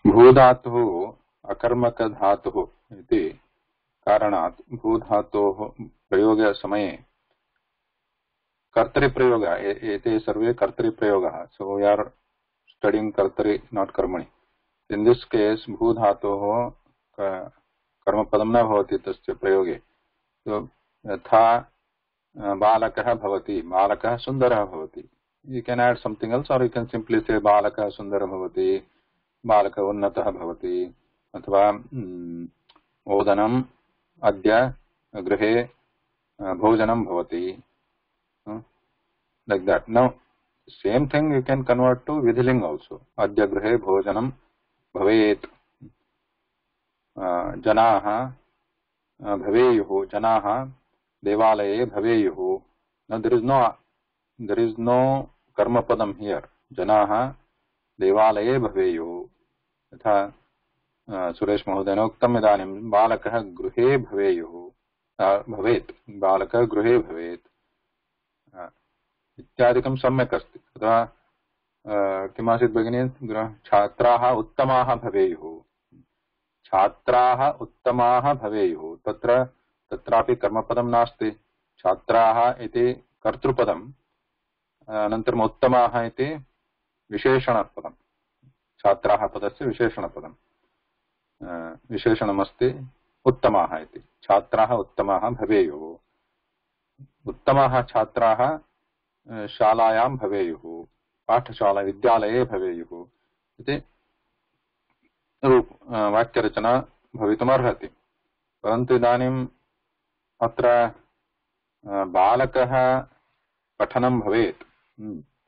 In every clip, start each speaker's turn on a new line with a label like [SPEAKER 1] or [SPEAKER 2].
[SPEAKER 1] भूधातुः अकर्मकधातुः इति कारणात् भूधातोः प्रयोगसमये कर्तरिप्रयोग एते सर्वे कर्तरिप्रयोगः. सो वी आर स्टडिंग कर्तरि नॉट कर्मणि. इन दिस केस भूधातोः कर्मपदं न भवति तस्य प्रयोगे. सो यथा बालकः भवति, बालकः सुन्दरः भवति. You can add something else or you can simply say बालकः सुन्दरः भवति, बालकः उन्नतः भवति, अथवा ओदनम् अद्य गृहे भोजनं भवति. Like that. Now, same thing you can convert to Vidhiling also. Adya grihe bhojanam bhavet. Janaha bhaveyuhu. Janaha devalaye bhaveyuhu. Now there is no karma padam here. Janaha devalaye bhaveyuhu. Yatha Suresh Mahodayana uktam idanim balakah grihe bhaveyuhu. Bhavet. Balakah grihe bhavet. इत्यादिकं सम्यक् अस्ति. अथवा किमासीत् भगिनी, छात्राः उत्तमाः भवेयुः. छात्राः उत्तमाः भवेयुः. तत्रापि कर्मपदं नास्ति. छात्राः इति कर्तृपदम्, अनन्तरम् उत्तमाः इति विशेषणपदम्. छात्राः पदस्य विशेषणपदम्, विशेषणमस्ति उत्तमाः इति. छात्राः उत्तमाः भवेयुः. उत्तमाः छात्राः शालायां भवेयुः, पाठशाला विद्यालये भवेयुः इति वाक्यरचना भवितुमर्हति. परन्तु इदानीम् अत्र बालकः पठनं भवेत्.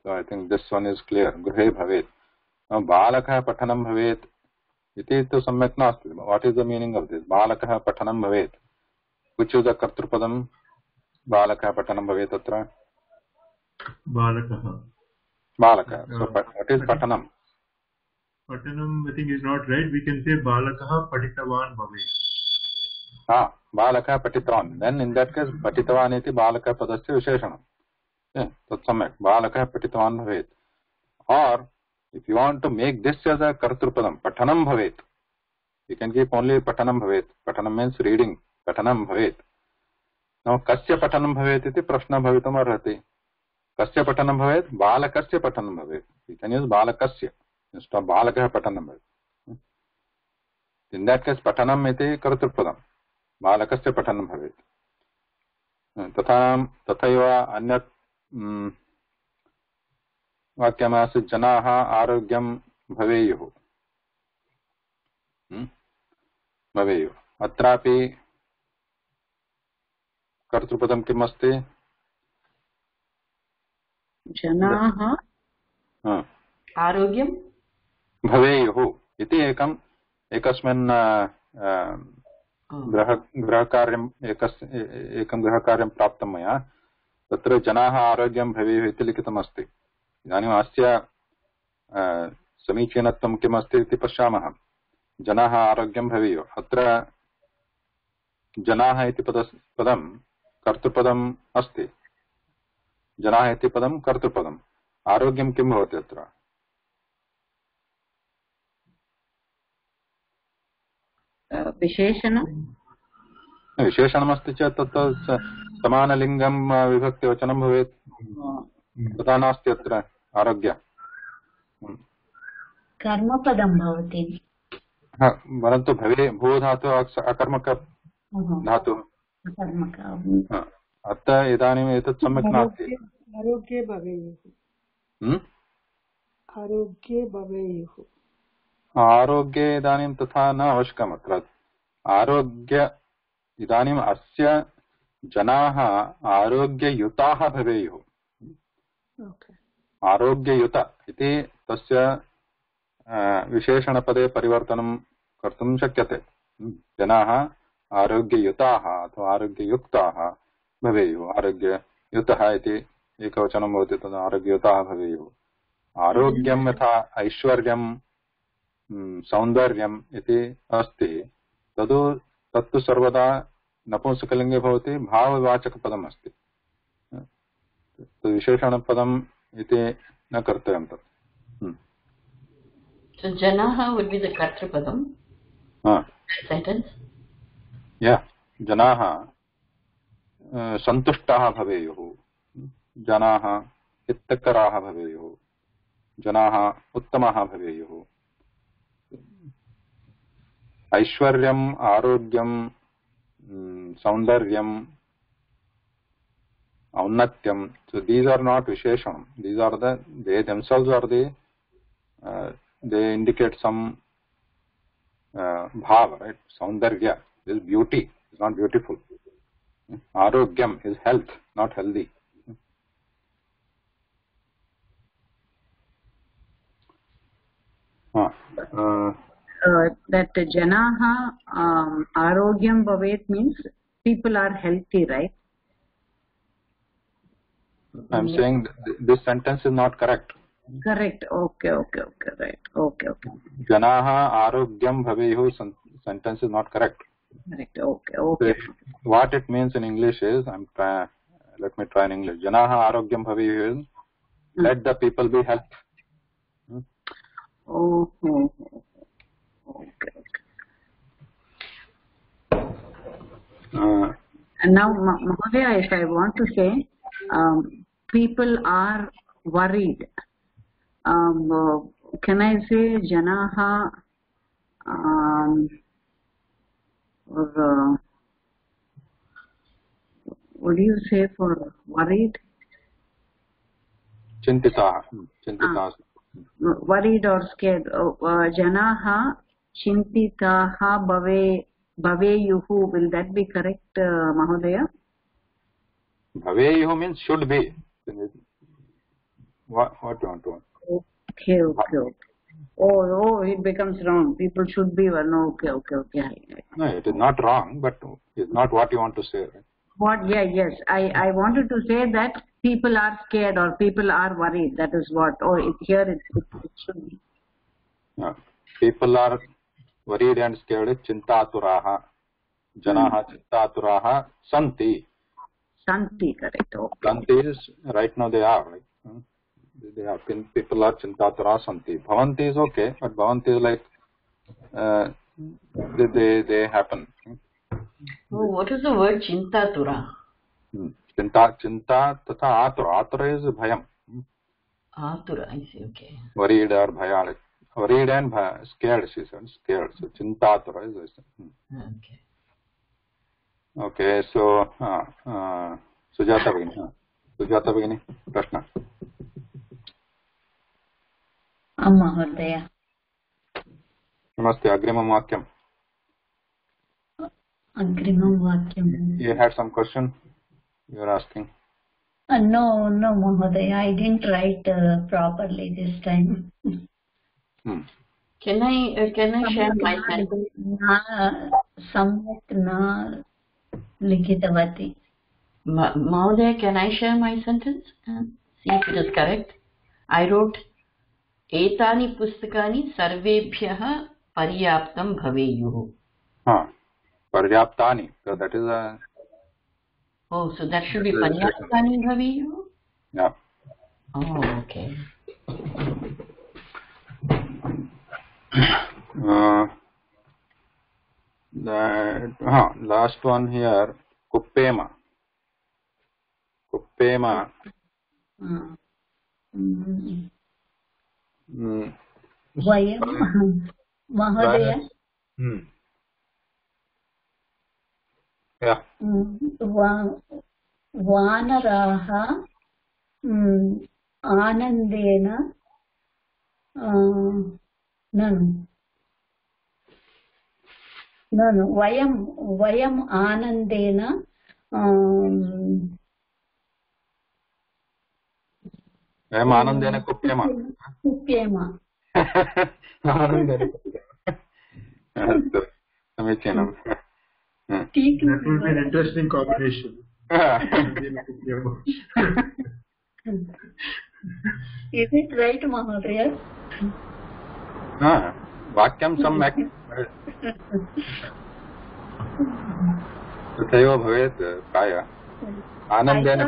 [SPEAKER 1] I think this one is clear. गृहे भवेत्. बालकः पठनं भवेत् इति तु सम्यक् नास्ति. What is the meaning of this? बालकः पठनं भवेत्. Which is the कर्तृपदं? बालकः पठनं भवेत्. अत्र
[SPEAKER 2] Balakah.
[SPEAKER 1] Balaka. So what is Patanam?
[SPEAKER 2] Patanam, I think, is not right. We can say Balakah Patitavan Bhave.
[SPEAKER 1] Balaka Patitavan. Then in that case, Patitavan iti Balaka Padasya Visheshanam. Yeah, that's samyak. Balaka Patitavan Bhavet. Or if you want to make this as a Kartrupadam, Patanam Bhavet, you can keep only Patanam Bhavet. Patanam means reading. Patanam Bhavet. Now, Kasya Patanam Bhavet iti Prashna Bhavitam Arhati. कस्य पठनं भवेत्? बालकस्य पठनं भवेत्. You can use बालकस्य instead of बालकः पठनं भवेत्. In that case पठनम् इति कर्तृपदं, बालकस्य पठनं भवेत्. तथैव अन्यत् वाक्यमासीत् जनाः आरोग्यं भवेयुः. भवेयुः. अत्रापि कर्तृपदं किम् अस्ति?
[SPEAKER 3] जनाः आरोग्यं
[SPEAKER 1] भवेयुः इति एकस्मिन् गृहकार्यम् एकं गृहकार्यं प्राप्तं मया. तत्र जनाः आरोग्यं भवेयुः इति लिखितमस्ति. इदानीम् अस्य समीचीनत्वं किम् अस्ति इति पश्यामः. जनाः आरोग्यं भवेयुः. अत्र जनाः इति पदं कर्तृपदम् अस्ति. जनाः इति पदं कर्तृपदम्. आरोग्यं किं भवति अत्र? विशेषणमस्ति चेत् तत् समानलिङ्गं विभक्तिवचनं भवेत्. तथा नास्ति अत्र. आरोग्य
[SPEAKER 3] कर्मपदं भवति.
[SPEAKER 1] परन्तु भवे भूधातुः अकर्मक धातुः. अत्र इदानीम् एतत् सम्यक् नास्ति.
[SPEAKER 4] आरोग्ये भवेयुः. आरोग्ये भवेयुः.
[SPEAKER 1] आरोग्ये इदानीं तथा न आवश्यकम्. अत्र आरोग्य इदानीम् अस्य जनाः आरोग्ययुताः भवेयुः. आरोग्ययुत इति तस्य विशेषणपदे परिवर्तनं कर्तुं शक्यते. जनाः आरोग्ययुताः अथवा आरोग्ययुक्ताः भवेयुः. आरोग्ययुतः इति एकवचनं भवति. तद् आरोग्ययुताः भवेयुः. आरोग्यं यथा ऐश्वर्यं सौन्दर्यम् इति अस्ति, तत्तु सर्वदा नपुंसकलिङ्गे भवति. भाववाचकपदम् अस्ति. विशेषणपदम् इति न कर्तव्यं तत्.
[SPEAKER 3] So Janaha would be the Kartrupadam sentence.
[SPEAKER 1] Yeah, Janaha Santushtaha bhaveयुः, Janaha Hittakaraha bhaveयुः, Janaha Uttamaha bhaveयुः. Aishwaryam, Arogyam, Saundaryam, Aunatyam. So these are not Visheshanam. These are they themselves are they indicate some bhava, right? Saundarya is beauty, is not beautiful. Arogyam is health, not healthy.
[SPEAKER 3] That Janaha Arogyam Bhavet means people are healthy, right?
[SPEAKER 1] I'm saying this sentence is not correct.
[SPEAKER 3] Correct. Okay. Right. Okay.
[SPEAKER 1] Janaha Arogyam Bhaveyuh sentence is not correct.
[SPEAKER 3] Correct. Okay.
[SPEAKER 1] So what it means in English is, let me try in English. Janaha Arogyam Bhaveyuh is let the people be healthy.
[SPEAKER 3] Okay. And now, Mahodaya, if I want to say, people are worried. Can I say Janaha or what do you say for worried?
[SPEAKER 1] Chintitaha.
[SPEAKER 3] Worried or scared. Janaha Chintitaha Bhaveyuhu. Will that be correct, Mahodaya?
[SPEAKER 1] Bhaveyuhu means should be. What do you want to?
[SPEAKER 3] Okay. Oh, it becomes wrong. People should be one. Okay.
[SPEAKER 1] No, it is not wrong, but it's not what you want to say, right?
[SPEAKER 3] What? Yeah, yes. I wanted to say that people are scared or people are worried. That is what. Here it should be.
[SPEAKER 1] People are worried and scared. Chintaturaha. Janaha Chintaturaha Santi.
[SPEAKER 3] Santi, correct. Okay.
[SPEAKER 1] Santi is right now they are, right? They are people are Chintaturaha Santi. Bhavanti is okay, but Bhavanti is like they happen.
[SPEAKER 3] Oh, what is the word Chintatura?
[SPEAKER 1] Chinta tatha atura. Atura is bhayam.
[SPEAKER 3] Atura, I see. Okay.
[SPEAKER 1] Worried or bhayalik. Worried and scared. She said scared. So Chintatura is this.
[SPEAKER 3] Okay.
[SPEAKER 1] Okay. So Sujata Bhagini, Prashna.
[SPEAKER 5] Mahodaya.
[SPEAKER 1] Namaste. Agrimam Vakyam.
[SPEAKER 5] Agrimam Vakyam.
[SPEAKER 1] You had some question you are asking?
[SPEAKER 5] No, Mahodaya. I didn't write properly this time.
[SPEAKER 3] Can I share my sentence?
[SPEAKER 5] Samyak na likitavati.
[SPEAKER 3] Mahodaya, can I share my sentence? See if it is correct. I wrote Etani pustakani sarvebhyah paryaptam bhaveyuh.
[SPEAKER 1] Paryaptani. So that is a.
[SPEAKER 3] Oh, so that should be paryaptani bhaveyuh?
[SPEAKER 1] Yeah.
[SPEAKER 3] Oh, okay.
[SPEAKER 1] Last one here, Kuppema.
[SPEAKER 5] Vayam Mahodaya.
[SPEAKER 1] Yeah.
[SPEAKER 5] Vanaraha Anandena No. Vayam Anandena
[SPEAKER 1] Vayam Anandena
[SPEAKER 5] Kuppema.
[SPEAKER 1] Anandena Kuppema. Samichinam.
[SPEAKER 2] That will be an interesting combination.
[SPEAKER 5] Is it right, Mahodaya?
[SPEAKER 1] Vakyam सम्यक् तथैव भवेत् प्राय आनन्देन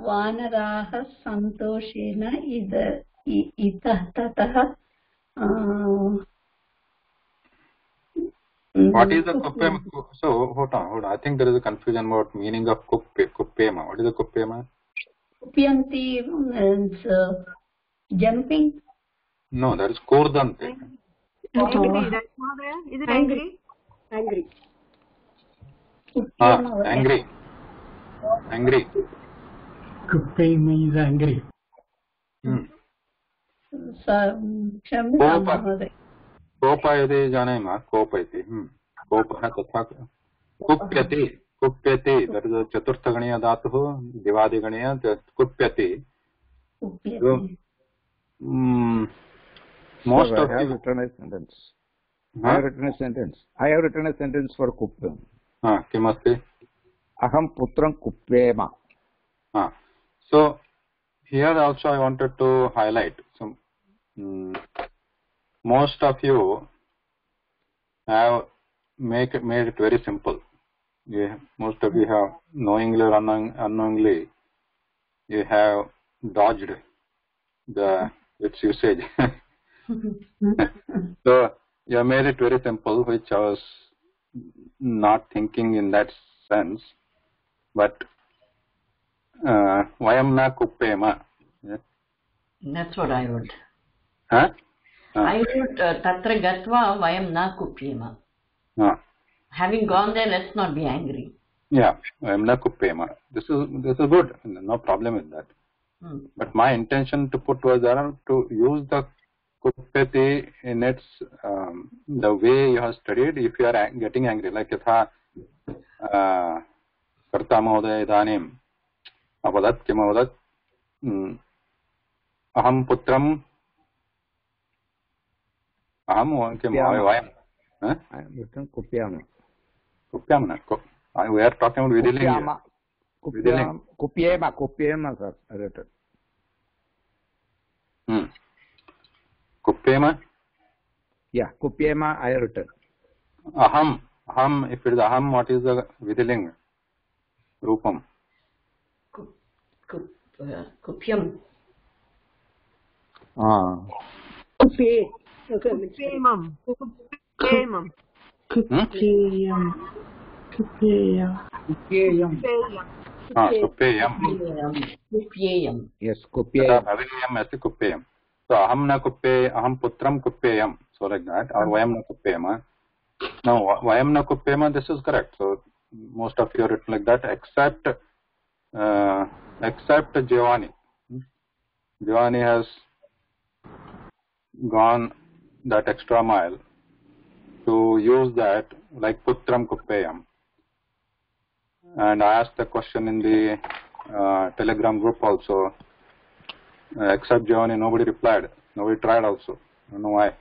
[SPEAKER 5] वानराः सन्तोषेण इतः ततः
[SPEAKER 1] What is the kuppema? So hold on. I think there is a confusion about meaning of kuppema. What is the kuppema?
[SPEAKER 5] Kuppyanti means jumping.
[SPEAKER 1] No, that is kurdante.
[SPEAKER 6] Angry, that's not there. Is it angry?
[SPEAKER 4] Angry.
[SPEAKER 1] Angry. Angry.
[SPEAKER 7] Kuppe means angry.
[SPEAKER 1] कोप यदि जानीमः कोप इति कोपः तथा कुप्यति कुप्यति that is a चतुर्थगणीय धातुः दिवादिगणीय कुप्यति. Most of
[SPEAKER 8] I have written a sentence. I have written a sentence for kuppam.
[SPEAKER 1] किमस्ति?
[SPEAKER 8] Aham putram kuppema.
[SPEAKER 1] So here also I wanted to highlight some. Most of you have made it very simple. Most of you have knowingly or unknowingly you have dodged its usage. So you have made it very simple, which I was not thinking in that sense. But vayam na kuppema.
[SPEAKER 3] That's what I wrote.
[SPEAKER 1] Huh?
[SPEAKER 3] I wrote tatra gatva vayam na kuppyema. Having gone there, let's not be angry.
[SPEAKER 1] Yeah, vayam na kuppema. This is good. No problem with that. But my intention to put was to use the kuppeti in its the way you have studied. If you are getting angry, like yatha karta mahoday idanim avadat kim avadat aham putram aham kim vayam. I am
[SPEAKER 8] written kuppyama.
[SPEAKER 1] Kuppyama. We are talking about Vidilinga.
[SPEAKER 8] Kuppyema, sir. I written.
[SPEAKER 1] Kuppyema?
[SPEAKER 8] Yeah, kuppyema I written.
[SPEAKER 1] Aham. If it is aham, what is the Vidilinga? Rupam.
[SPEAKER 3] Kuppyam.
[SPEAKER 4] Kuppe.
[SPEAKER 6] Kuppemam. Kuppemam.
[SPEAKER 4] Kuppeyam.
[SPEAKER 3] Kuppyeyam.
[SPEAKER 8] Yes, kuppeyam.
[SPEAKER 1] Bhaviyam asti kuppeyam. So aham na kuppe, aham putram kuppeyam. So like that, or vayam na kuppeyam. Now vayam na kuppeyam, this is correct. So most of you are written like that, except Giovanni. Giovanni has gone that extra mile to use that like putram kuppeyam. And I asked the question in the Telegram group also. Except Giovanni, nobody replied. Nobody tried also. I don't know why.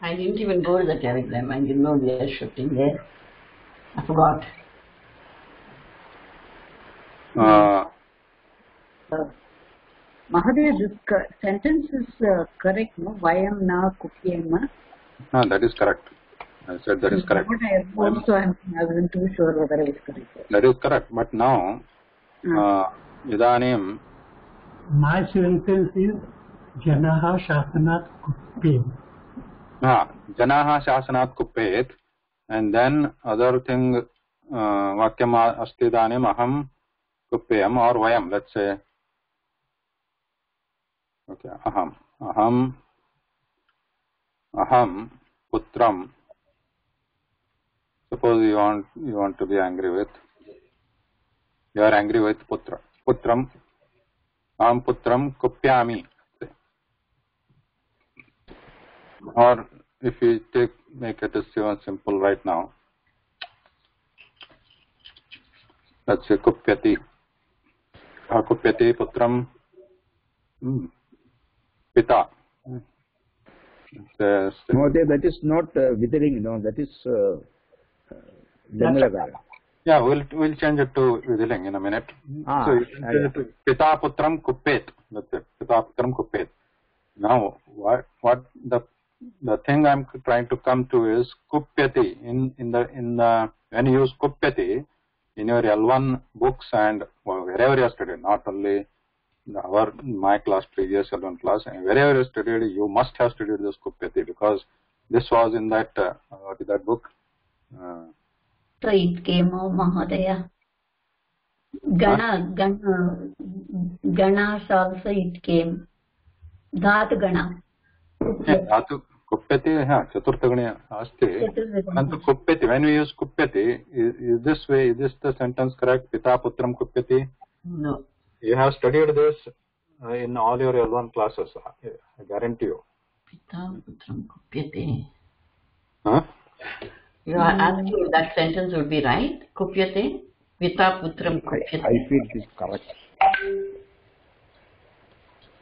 [SPEAKER 3] I didn't even go to the Telegram. I didn't know they are shifting there. I forgot.
[SPEAKER 5] Mahadev, this sentence is correct, no? Vayam na kuppyema.
[SPEAKER 1] That is correct. I said that is correct.
[SPEAKER 5] I wasn't too sure whether it is correct.
[SPEAKER 1] That is correct. But now, idanim.
[SPEAKER 7] My sentence is Janaha Shasanat Kuppet.
[SPEAKER 1] Janaha Shasanat Kuppet. And then other thing, Vakyam asti idanim aham kuppeyam or vayam, let's say. Okay, aham putram. Suppose you want to be angry with. You are angry with putram. Aham putram kuppyami. Or if you make it simple right now. Let's say kuppyati. Kuppyati putram. Pita.
[SPEAKER 8] No, that is not withering, no, that is
[SPEAKER 1] yeah, we'll change it to Vidiling in a minute. So Pita putram kuppet. That's it. Pita putram kuppet. Now, what the thing I'm trying to come to is kupyati. In the when you use kupyati in your L1 books and wherever you studied, not only my class, previous L1 class, and wherever you studied, you must have studied this kupyati, because this was in that what is that book?
[SPEAKER 5] So it came, Mahodaya. Ganas also it came. Dhatu Gana.
[SPEAKER 1] Dhatu Kupyati, Chaturthagani Asti. And Kupyati, when we use Kupyati, is this way, is this the sentence correct? Pita Putram Kupyati?
[SPEAKER 3] No.
[SPEAKER 1] You have studied this in all your L1 classes, I guarantee you.
[SPEAKER 3] Pita Putram Kupyate.
[SPEAKER 1] Huh?
[SPEAKER 3] You are asking if that sentence would be right? Kupyate? Pita Putram Kupyate.
[SPEAKER 8] I feel it is correct.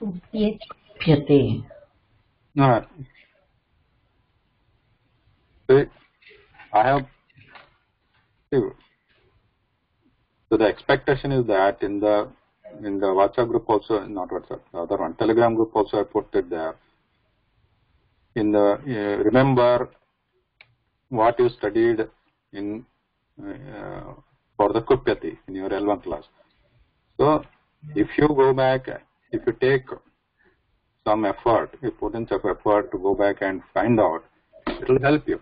[SPEAKER 3] Kupyate.
[SPEAKER 1] No. See, I have. See, so the expectation is that in the WhatsApp group also, not WhatsApp, the other one, Telegram group also, I put it there. In the remember what you studied in for the Kupyati in your L1 class. So if you go back, if you take some effort, you put in some effort to go back and find out, it will help you.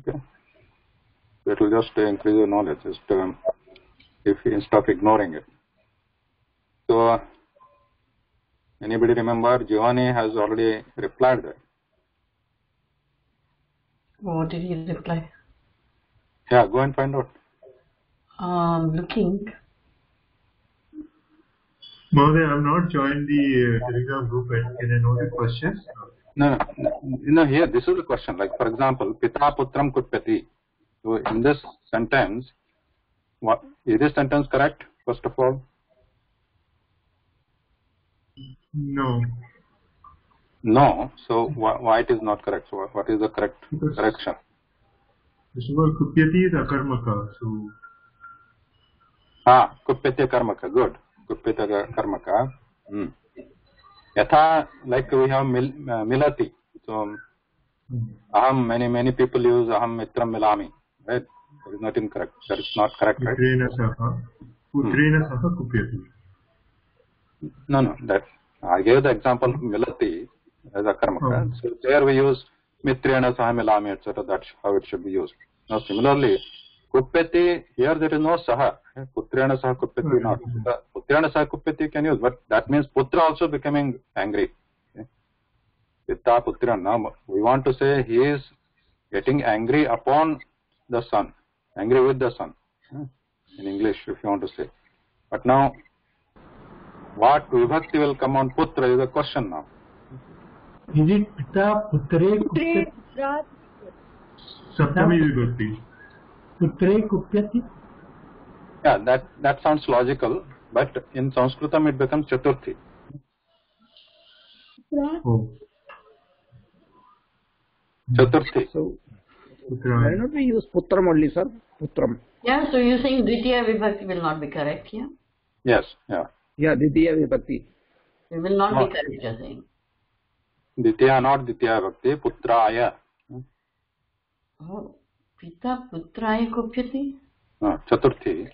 [SPEAKER 1] Okay. So it will just increase your knowledge, just if instead of ignoring it. So anybody remember? Giovanni has already replied that.
[SPEAKER 3] What did he reply?
[SPEAKER 1] Yeah, go and find out.
[SPEAKER 3] Looking.
[SPEAKER 2] Mahodaya, I have not joined the Telegram group. Can I know the questions?
[SPEAKER 1] No. Here, this is the question. Like, for example, Pita Putram Kupyati. So, in this sentence, what is this sentence correct? First of all,
[SPEAKER 2] No.
[SPEAKER 1] no. So, why it is not correct? So, what is the correct correction?
[SPEAKER 2] First of all, Kupyati is akarmaka. So.
[SPEAKER 1] Kupyati karmaka. Good. Kupyati karmaka. Yatha, like we have milati. So, aham, many people use aham mitram milami. Right? That is not incorrect. That is not correct, right?
[SPEAKER 2] Putrena saha kupyati.
[SPEAKER 1] No. That I gave the example of milati as a karmaka. So there we use mitrena saha milami, etc. That's how it should be used. Now similarly, kupyati, here there is no saha. Putrena saha kupyati not. Putrena saha kupyati you can use, but that means putra also becoming angry. Pitta putra. Now we want to say he is getting angry upon the son, angry with the son. In English, if you want to say. But now, what vibhakti will come on putra is the question now.
[SPEAKER 7] Is it Pita Putre Kupyati?
[SPEAKER 2] Saptami vibhakti.
[SPEAKER 7] Putre Kupyati?
[SPEAKER 1] Yeah, that sounds logical, but in Sanskritam it becomes Chaturthi.
[SPEAKER 2] Oh.
[SPEAKER 1] Chaturthi.
[SPEAKER 8] So, why not we use Putram only, sir? Putram.
[SPEAKER 3] Yeah, so you're saying Dvitiya Vibhakti will not be correct here?
[SPEAKER 1] Yes, yeah.
[SPEAKER 8] Yeah, Ditiya Vibhakti.
[SPEAKER 3] It will not be correct, you're saying.
[SPEAKER 1] Ditya, not Ditya Bhakti, Putraya.
[SPEAKER 3] Oh, Pita Putraya Kupyati?
[SPEAKER 1] Chaturthi.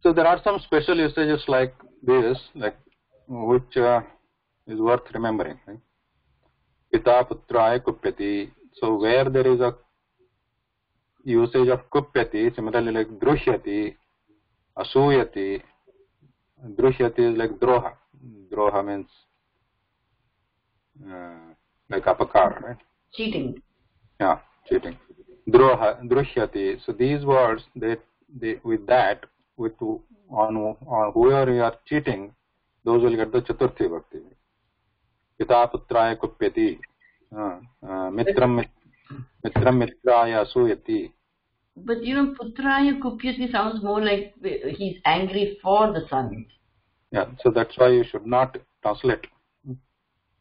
[SPEAKER 1] So there are some special usages like this, like which is worth remembering. Right? Pita Putraya Kupyati. So where there is a usage of Kupyati, similarly like Drushyati, Asuyati. Drushyati is like Droha. Droha means like apakar, right?
[SPEAKER 3] Cheating.
[SPEAKER 1] Yeah, cheating. Droha, Drushyati. So these words, they with that, on whoever you are cheating, those will get the Chaturthi Bhakti. Pita Putraya Kupyati. Mitram Mitraya Asuyati.
[SPEAKER 3] But Putraya Kupyati sounds more like he's angry for the son.
[SPEAKER 1] Yeah, so that's why you should not translate.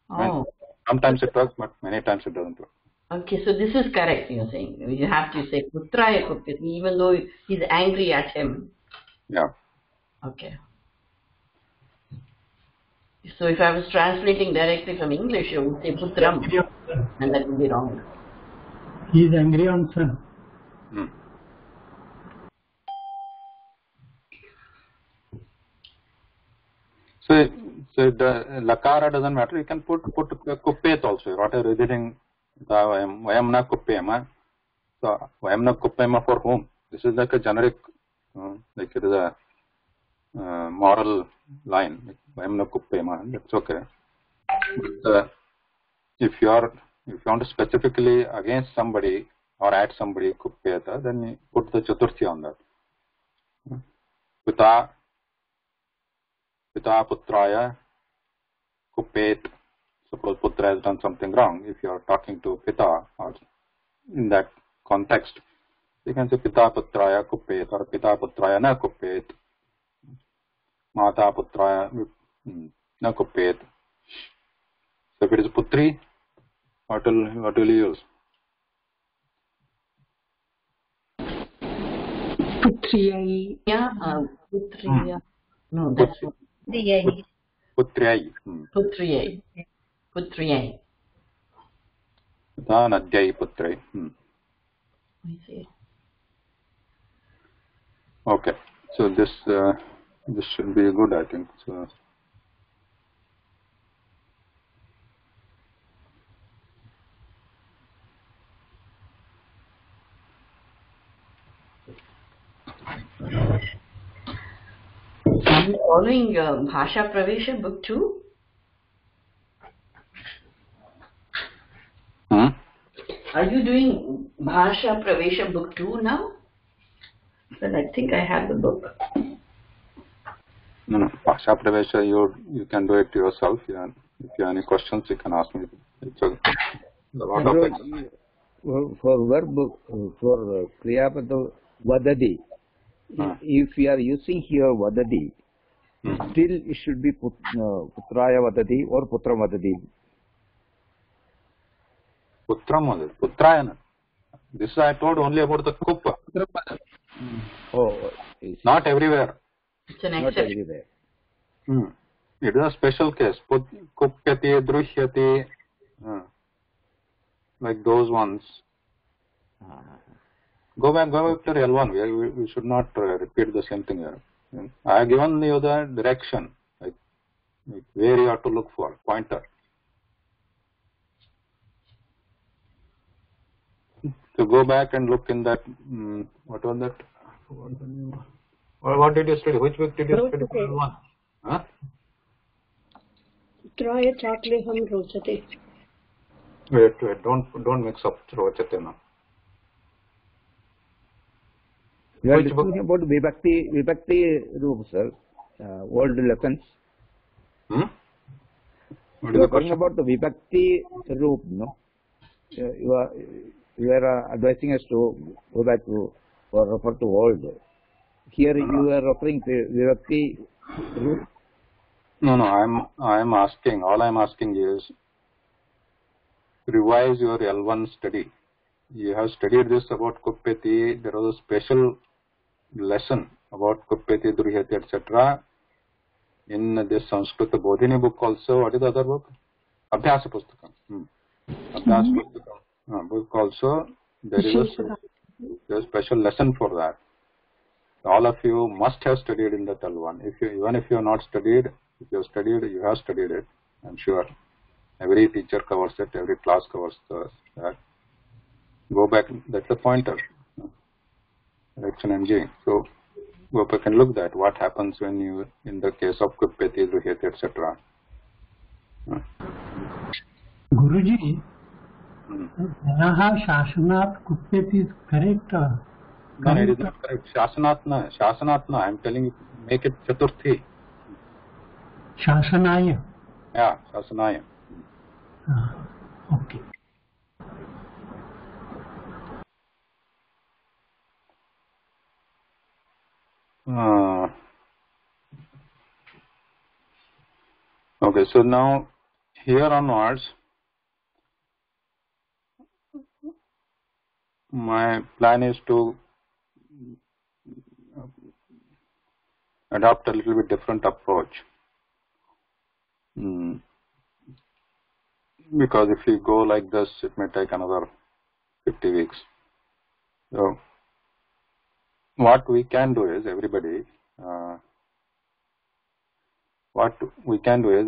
[SPEAKER 3] Oh.
[SPEAKER 1] Sometimes it works, but many times it doesn't work.
[SPEAKER 3] Okay, so this is correct, you're saying. You have to say Putraya Kupyati, even though he's angry at him.
[SPEAKER 1] Yeah.
[SPEAKER 3] Okay. So if I was translating directly from English, you would say putram, and that would be wrong.
[SPEAKER 7] He is angry on son.
[SPEAKER 1] Hmm. So the lakara doesn't matter. You can put kuppet also. Whatever editing, vayam na kuppema. So vayam na kuppema for whom? This is like a generic, like it is a moral line. Like, vayam na kuppema. That's okay. But if you want to specifically against somebody or at somebody kuppeta, then you put the chaturthi on that. Pita putraya kuppet. Suppose putra has done something wrong. If you are talking to pita or in that context, you can say pita putraya kuppet or pita putraya na kuppet. Mata putraya na kuppet. So if it is putri, what will you use?
[SPEAKER 4] Putriyai.
[SPEAKER 3] Yeah, putriya. No, that's not.
[SPEAKER 1] Putriyai.
[SPEAKER 3] Putriyai. Putriyai.
[SPEAKER 1] Pita nadyai putrai.
[SPEAKER 3] I see.
[SPEAKER 1] Okay, so this should be good, I think. So,
[SPEAKER 3] Are you following Bhasha Pravesha book 2? Are you doing Bhasha Pravesha book 2 now? Well, I think I have the book.
[SPEAKER 1] no, Bhasha Pravesha, you can do it yourself. Yeah. If you have any questions, you can ask me. It's a lot of things.
[SPEAKER 8] For verb, for Kriyapada Vadadi, if you are using here Vadadi, still it should be Putraya Vadadi or Putra Vadadi.
[SPEAKER 1] Putram Vadadi. Putrayana. This I told only about the Kuppa.
[SPEAKER 8] Oh,
[SPEAKER 1] Not everywhere.
[SPEAKER 3] It's an
[SPEAKER 8] not
[SPEAKER 3] exception.
[SPEAKER 8] everywhere.
[SPEAKER 1] It is a special case. Kuppyati, Druhyati, like those ones. Go back to L1. We should not repeat the same thing here. I have given you the direction, like where you have to look for, pointer. So go back and look in that, what was that? What did you study? Which book did you study? L1? Huh?
[SPEAKER 4] Putraya chakleham rochate.
[SPEAKER 1] Wait, don't mix up Rochate now.
[SPEAKER 8] You are
[SPEAKER 1] Which book?
[SPEAKER 8] discussing about Vibhakti Roop, sir. Old lessons.
[SPEAKER 1] What is
[SPEAKER 8] You
[SPEAKER 1] the
[SPEAKER 8] are talking
[SPEAKER 1] question?
[SPEAKER 8] about the Vibhakti Roop, no? You are advising us to go back to or refer to old. Here you are referring to Vibhakti Roop.
[SPEAKER 1] No, I'm asking. All I'm asking is revise your L1 study. You have studied this about Kuppeti. There was a special lesson about Kuppeti, Druhyati, etc. in this Sanskrita Bodhini book also. What is the other book? Abhyasa Pustakam. Abhyasa Pustakam book also. There is a special lesson for that. All of you must have studied in the L1. Even if you have not studied, if you have studied, you have studied it. I'm sure. Every teacher covers it. Every class covers that. Go back. That's the pointer. Direction MG. So go back and look at what happens when you, in the case of Kuppeti, Druhyati, etc.
[SPEAKER 7] Guruji, Janaha Shashanat Kuppet is correct?
[SPEAKER 1] No, it is not correct. Shasanatna. I'm telling you, make it Chaturthi.
[SPEAKER 7] Shasanaya.
[SPEAKER 1] Yeah, Shasanaya.
[SPEAKER 7] Okay.
[SPEAKER 1] Okay, so now here onwards, my plan is to adopt a little bit different approach. Because if we go like this, it may take another 50 weeks. So what we can do is, everybody, what we can do is,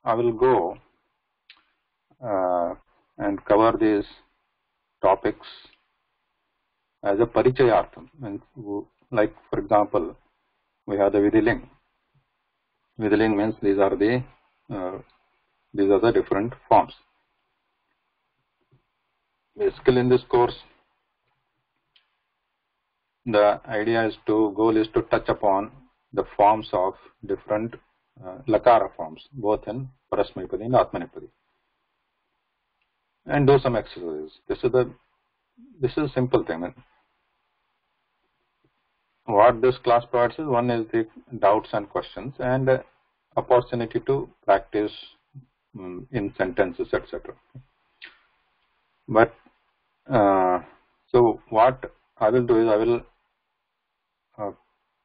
[SPEAKER 1] I will go and cover these topics as a parichayartham. And like, for example, we have the Vidhiling. Vidhiling means these are the different forms. Basically, in this course, the goal is to touch upon the forms of different lakara forms, both in Parasmaipadi and Atmanipadi, and do some exercises. This is a simple thing. What this class provides is, one is the doubts and questions, and opportunity to practice in sentences, etc. But so what I will do is, I will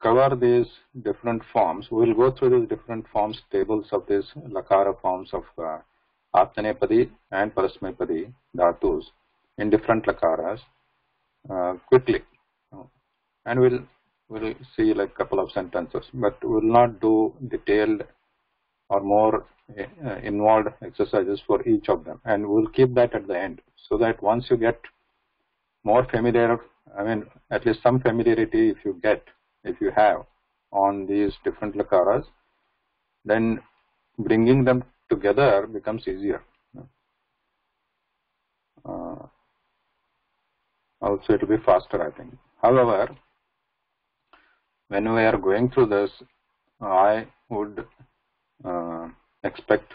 [SPEAKER 1] cover these different forms. We will go through these different forms, tables of these lakara forms of Atmanepadi and Parasmaipadi dhatus in different lakaras quickly, and we'll see like couple of sentences, but we will not do detailed or more involved exercises for each of them, and we'll keep that at the end, so that once you get more familiar, at least some familiarity if you have on these different lakaras, then bringing them together becomes easier. Also, it will be faster, I think. However, when we are going through this, I would expect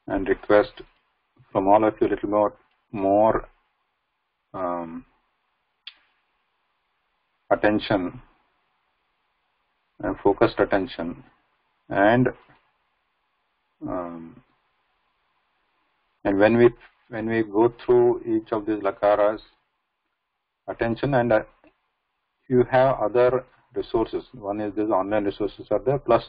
[SPEAKER 1] and request from all of you a little more attention and focused attention, and when we go through each of these lakaras, attention, and you have other resources. One is these online resources are there, plus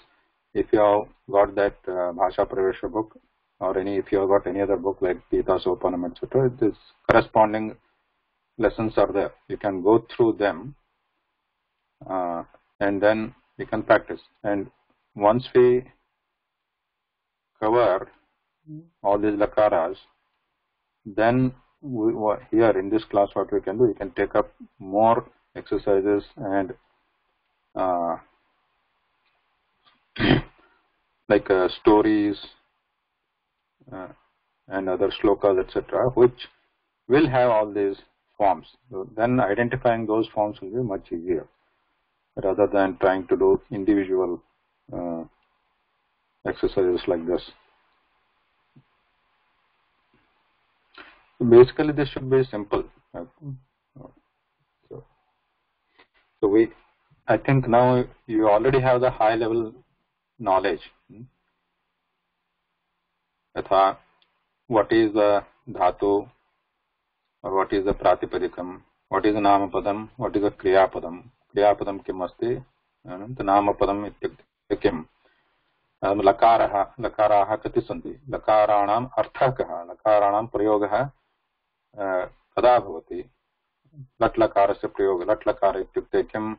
[SPEAKER 1] if you have got that Bhasha Pravesha book, or if you have got any other book like Gita Sopanam, etc., this corresponding lessons are there. You can go through them and then we can practice. And once we cover all these lakaras, then here in this class what we can do, we can take up more exercises and like stories and other shlokas, etc., which will have all these forms. So then identifying those forms will be much easier, rather than trying to do individual exercises like this. So basically, this should be simple. So I think now you already have the high level knowledge. Yatha, what is the dhatu, or what is the pratipadikam, what is the namapadam, what is the kriyapadam. Kriyapadam kim asti, the namapadam ityukte kim. Lakaraha kati santi. Lakaranam artha kaha. Lakaranam prayogaha kada bhavati. Latlakarasya prayoga. Latlakara ityukte kim.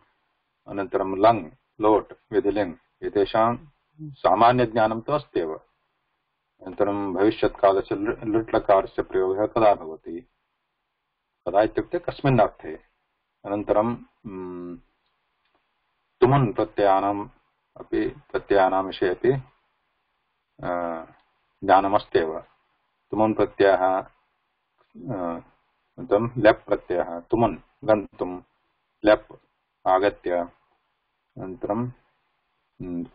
[SPEAKER 1] Anantaram lang, lot, vidhiling. Etesham samanya jnanam tu asteva. Anantaram bhavishyat kalasya latlakarasya prayoga kada bhavati. Kada ityukte kasmin arthe. Anantaram tuman pratyanam api pratyanam vishe api jnanamasteva. Tuman pratyaha lep pratyaha tuman gantum lep agatya antaram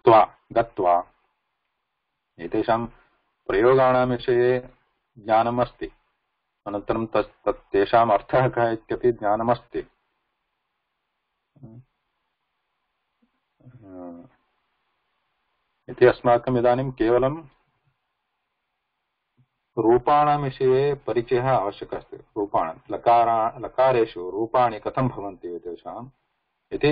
[SPEAKER 1] tva gatva etesham prayoganam vishe jnanamasti. Anantaram tesham arthah kah ityapi jnanamasti. इति अस्माकम् इदानीं केवलं रूपाणां विषये परिचयः आवश्यकः अस्ति. रूपाणां लकारेषु रूपाणि कथं भवन्ति एतेषाम् इति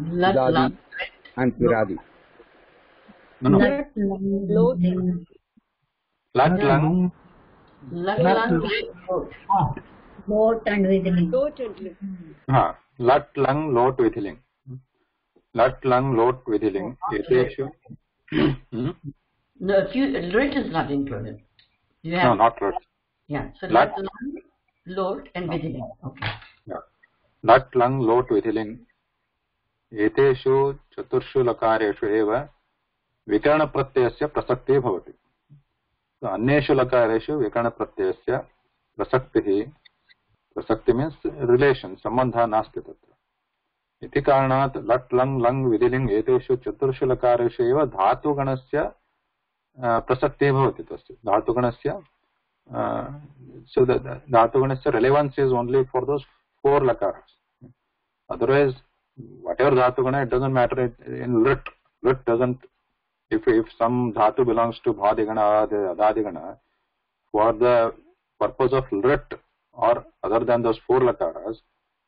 [SPEAKER 8] Dadi and Piradi.
[SPEAKER 1] No, no. Lat lung.
[SPEAKER 3] Lat lung
[SPEAKER 5] Lot and withling.
[SPEAKER 1] Lat lung lot withling. Lat lung lot withling. Eteshu.
[SPEAKER 3] No, lit is not included. You have,
[SPEAKER 1] No, not lat.
[SPEAKER 3] yeah. So
[SPEAKER 1] Lat.
[SPEAKER 3] lat lung, lot, and withling. Okay.
[SPEAKER 1] Yeah. Lat lung lot withling. एतेषु चतुर्षु लकारेषु एव विकरणप्रत्ययस्य प्रसक्तिः भवति. अन्येषु लकारेषु विकरणप्रत्ययस्य प्रसक्ति means relation सम्बन्धः नास्ति तत्र. इति कारणात् लट् लङ् लङ् विधिलिङ् एतेषु चतुर्षु लकारेषु एव धातुगणस्य प्रसक्तिः भवति. तस्य धातुगणस्य धातुगणस्य relevance is only for those 4 lakaras. Otherwise, whatever dhatugana, it doesn't matter. In lit doesn't. If some dhatu belongs to bhadigana or adadigana, for the purpose of lit or other than those 4 lakaras,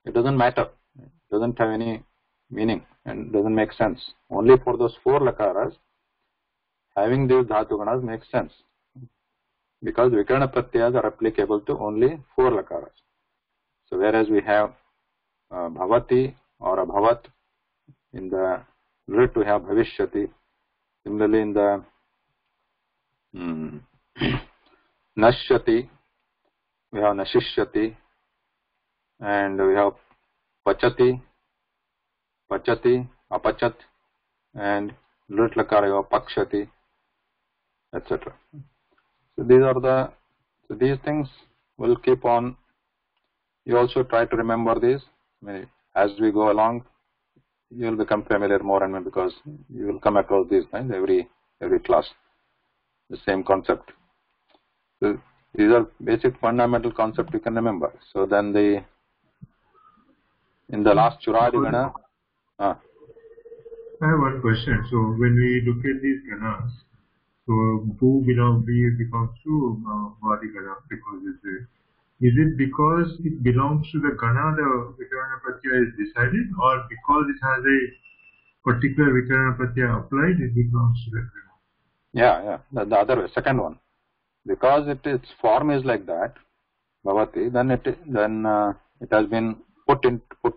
[SPEAKER 1] it doesn't matter. It doesn't have any meaning and doesn't make sense. Only for those 4 lakaras, having these dhatuganas makes sense, because vikarana pratyayas are applicable to only 4 lakaras. So whereas we have bhavati or abhavat, in the lit we have bhavishyati. Similarly in the nashyati we have nashishyati, and we have pachati, apachat, and lit lakara we have pakshati, etc. So these things will keep on. You also try to remember these. As we go along, you will become familiar more and more, because you will come across these things every class, the same concept. So these are basic fundamental concepts you can remember. So then in the last Churadigana,
[SPEAKER 2] I have one question. So when we look at these ganas, so who belongs to Vadigana, because is it because it belongs to the gana the vikarana pratyaya is decided, or because it has a particular vikarana pratyaya applied, it belongs to the gana?
[SPEAKER 1] Yeah, the other way, second one, because its form is like that, bhavati, then it has been put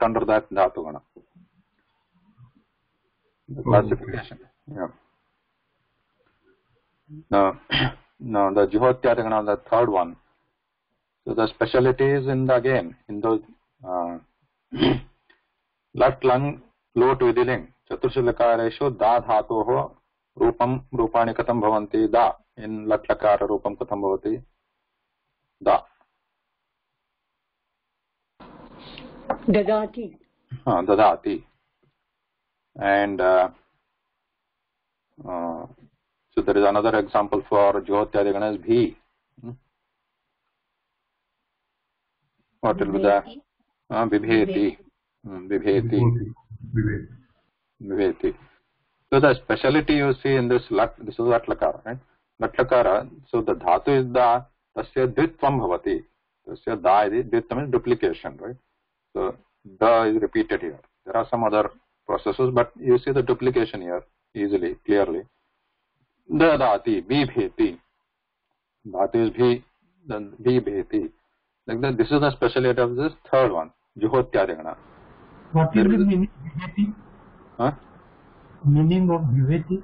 [SPEAKER 1] under that dhatu gana. The classification. Yeah. Now the Juhotyadi gana, the third one. So the speciality is in those lat lang lot vidiling chaturshi lakareshu da dhatoh rupam rupani katam bhavanti. Da in lat lakara rupam katam bhavati? Da.
[SPEAKER 6] Dadati.
[SPEAKER 1] Dadati. And so there is another example for Juhotyadi gana is bhi. What will be the vibheti? Vibheti. So the speciality you see in this lat, this is lat lakara, right? Lat lakara. So the dhatu is da, tasya dvitvam bhavati. Tasya da is dvitvam is duplication, right? So da is repeated here. There are some other processes, but you see the duplication here easily, clearly. Dadati, vibheti. Dhatu is bhi, then vibheti. Like that, this is the speciality of this third one, Juhotyadi gana.
[SPEAKER 7] What is the meaning of viveti?
[SPEAKER 1] Huh?
[SPEAKER 7] Meaning of viveti?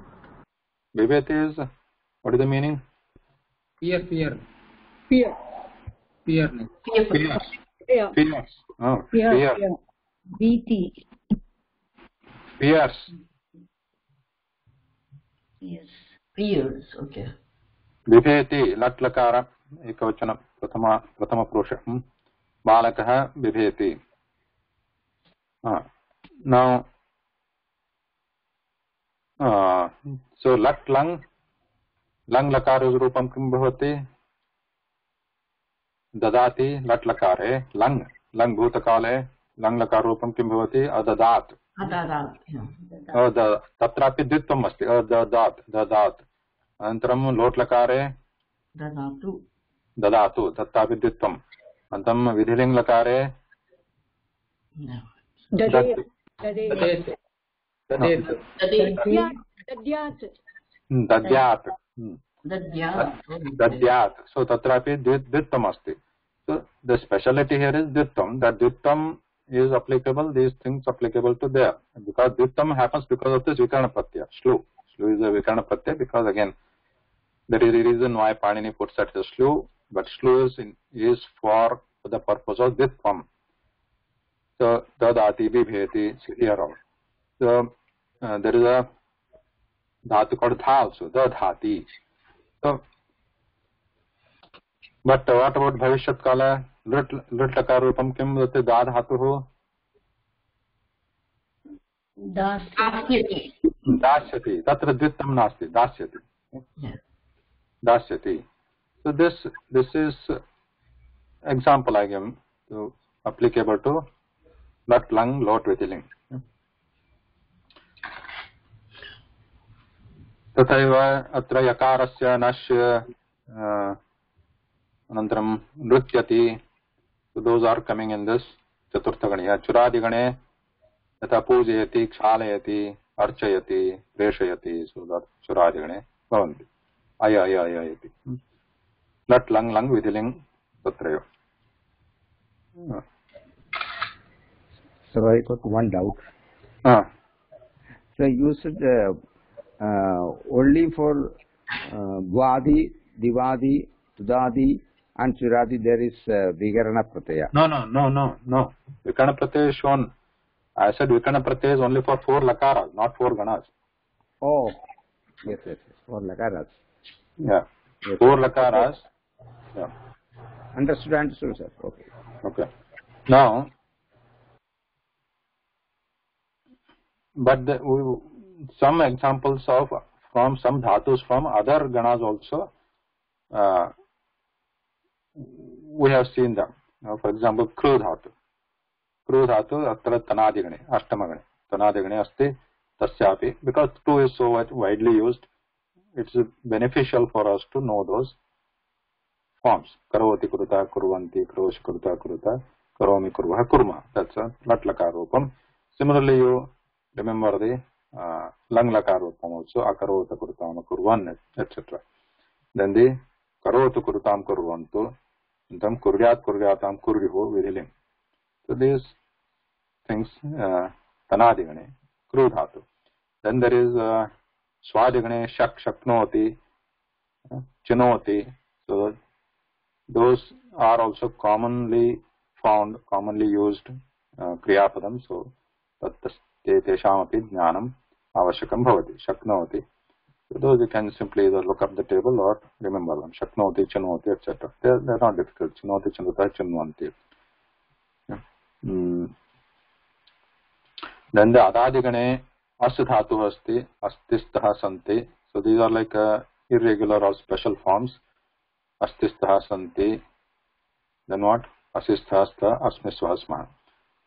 [SPEAKER 1] Viveti is, what is the meaning?
[SPEAKER 9] Fear.
[SPEAKER 6] Fear.
[SPEAKER 1] Oh, fear.
[SPEAKER 5] Viti.
[SPEAKER 1] Fears.
[SPEAKER 5] Yes.
[SPEAKER 3] Fears, okay.
[SPEAKER 1] Viveti, lat lakara, ekavachana, prathama purusha. Balakah viveti. Now, so lat lang lakara rupam kim bhavati? Dadati lat lakare, lang bhutakale, lang lakara rupam kim bhavati? Adadat. Tatrapi dvitvam asti, dadat. Antaram lot lakare? Dadatu, tattapi dvitvam. Antam vidhiling lakare?
[SPEAKER 6] Dadayati.
[SPEAKER 3] Dadet.
[SPEAKER 1] Dadyat.
[SPEAKER 3] Dadyat.
[SPEAKER 1] Dadyat. So tatrapi dvittam asti. So the speciality here is dvittam. That dvittam is applicable, these things applicable to there. Because dvittam happens because of this vikarana pratyaya. Shlu. Shlu is a vikarana pratyaya because again, there is a reason why Panini puts that as shlu, but shlu is for the purpose of dvittam. So dadati vibheti here all. So there is a dhatu called dha also, dadhati. So, but what about bhavishyat kala? Lit lakar rupam kim vate da dhatu?
[SPEAKER 5] Dasyati.
[SPEAKER 1] Dasyati. Tatra dvittam nasti. Dasyati. Dasyati. So this is example I give to applicable to lat lang lot vitiling. तथैव अत्र यकारस्य नश्य अनन्तरं नृत्यति. So those are coming in this चतुर्थगणे. चुरादिगणे यथा पूजयति, क्षालयति, अर्चयति, प्रेषयति. So that चुरादिगणे भवन्ति. अयति. लट् लङ् लङ् विधिलिङ् तत्रैव.
[SPEAKER 8] So I got one doubt. So you said only for Vadi, Divadi, Tudadi and Churadi there is Vikarana Pratyaya.
[SPEAKER 1] No. Vikarana Pratyaya is shown. I said Vikarana Pratyaya is only for 4 lakaras, not 4 ganas.
[SPEAKER 8] Oh, yes, 4 lakaras.
[SPEAKER 1] Yeah,
[SPEAKER 8] yes.
[SPEAKER 1] 4 lakaras. Yeah.
[SPEAKER 8] Understood, sir. Okay.
[SPEAKER 1] Now, but some examples from some dhatus from other ganas also, we have seen them. For example, kru dhatu. Kru dhatu atra tanadigane, ashtamagane. Tanadigane asti tasyapi. Because kru is so widely used, it's beneficial for us to know those forms. Karoti kuruta, kurvanti, karoshi kuruta, kuruta, karomi kurvaha, kurma. That's a lat lakar rupam. Similarly, you remember the lang lakar rupam also, akarota kurutam kurvan, etc. Then the karota kurutam kurvantu, and then kuryat kuryatam kurviho virilim. So these things, tanadigane, kru dhatu. Then there is swadigane, shaknoti, chinoti. So those are also commonly found, commonly used kriyapadam. So teshamapi jnanam avashakam bhavati. Shaknoti. So those you can simply either look up the table or remember them. Shaknoti, chinoti, etc. They're not difficult. Chinoti, chinota, chinvanti. Then the adadigane asthatu asti, astistha santi. So these are like irregular or special forms. Astistha santi. Then what? Asisthasta asmisvasma.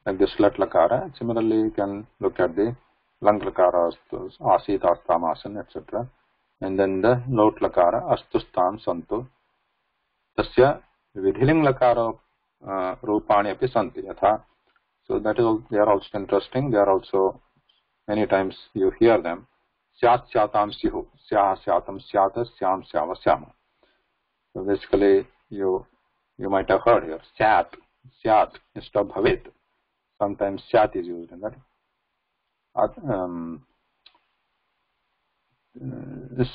[SPEAKER 1] Like this lat lakara. Similarly, you can look at the lang lakara, asit astamasan, etc. And then the lot lakara, astustam santu. Tasya vidhiling lakara rupani api santi. Yatha. So that is all, they are also interesting. They are also, many times you hear them. Syat syatam sihu. Syah syatam syata syam syava syama. So basically, you might have heard here. Syat instead of bhavet. Sometimes syat is used in that.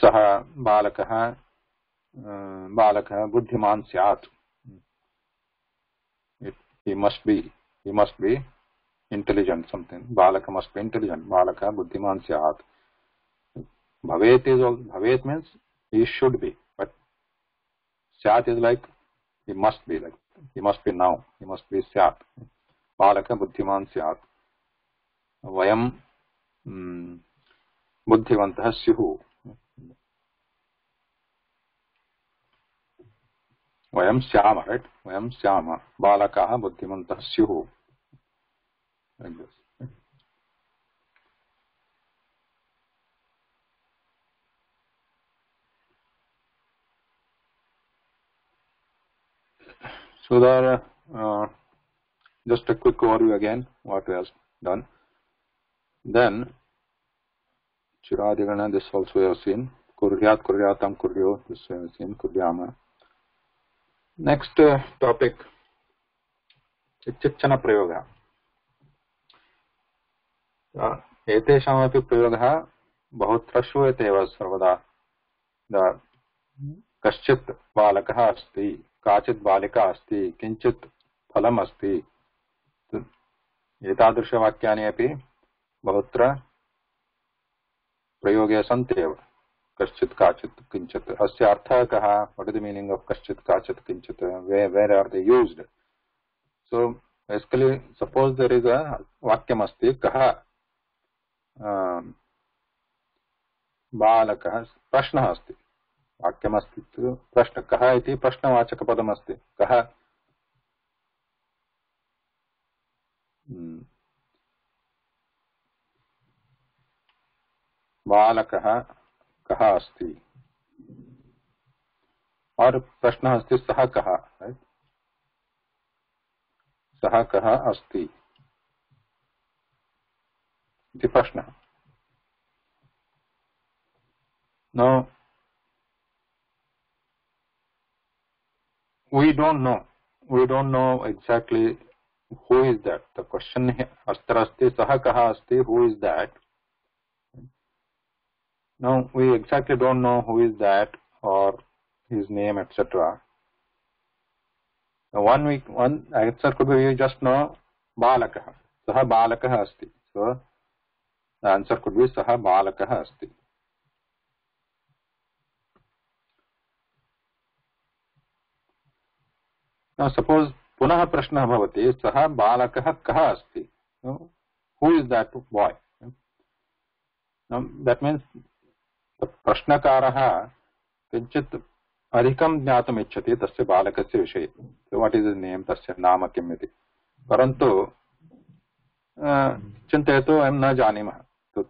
[SPEAKER 1] Saha balakaha buddhiman syat. He must be intelligent, something. Balaka must be intelligent. Balaka buddhiman syat. Bhavet means he should be, but syat is like he must be now. He must be syat. Balaka buddhiman syat. Vayam buddhivantah syuhu. Vayam syama, right? Vayam syama. Balakaha buddhivantah syuhu. Like this. So there, just a quick overview again, what we have done. Then, Chiradigana, this also we have seen. Kuryat, kuryatam, kuryo, this we have seen. Kuryama. Next topic, Chichana Prayoga. एतेषामपि प्रयोगः बहुत्र श्रूयते एव सर्वदा. कश्चित् बालकः अस्ति, काचित् बालिका अस्ति, किञ्चित् फलम् अस्ति. एतादृशवाक्यानि अपि बहुत्र प्रयोगे सन्ति एव. कश्चित् काचित् किञ्चित्. अस्य अर्थः कः? What is the meaning of कश्चित् काचित् किञ्चित्? Where are they used? So basically suppose there is a वाक्यम् अस्ति, कः बालकः. प्रश्नः अस्ति, वाक्यमस्ति प्रश्न. कः इति प्रश्नवाचकपदमस्ति. कः बालकः कः अस्ति और प्रश्नः अस्ति सः कः. सः कः अस्ति इति प्रश्नः. Now we don't know exactly who is that. The question अत्र अस्ति सः कः अस्ति, who is that. Now we exactly don't know who is that or his name, etc. One answer could be we just know balakah. Saha balakah asti. So the answer could be saha balakah asti. Now suppose पुनः प्रश्नः भवति, सः बालकः कः अस्ति. Who is that boy? Now that means प्रश्नकारः किञ्चित् अधिकं ज्ञातुम् इच्छति तस्य बालकस्य विषये. वाट् इस् हिस् नेम्, तस्य नाम किम् इति. परन्तु चिन्तयतु वयं न जानीमः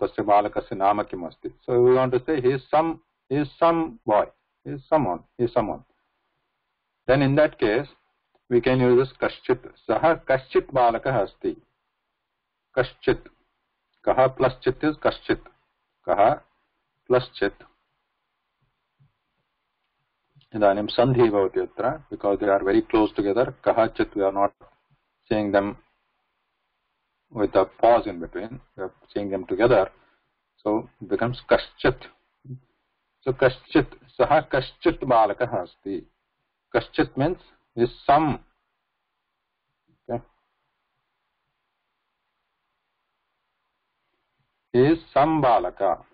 [SPEAKER 1] तस्य बालकस्य नाम किम् अस्ति. So we want to say he is some boy, he is someone. Then in that case we can use this कश्चित्. सः कश्चित् बालकः अस्ति. कश्चित्, कः प्लस चित् इज कश्चित्. कः प्लस चित्. इदानीं सन्धि भवति अत्र, because they are very close together. कः चित्, we are not saying them with a pause in between, we are seeing them together, so it becomes kaschit. So kaschit, saha kaschit balakah asti. Kaschit means is some. Okay. Is some balaka,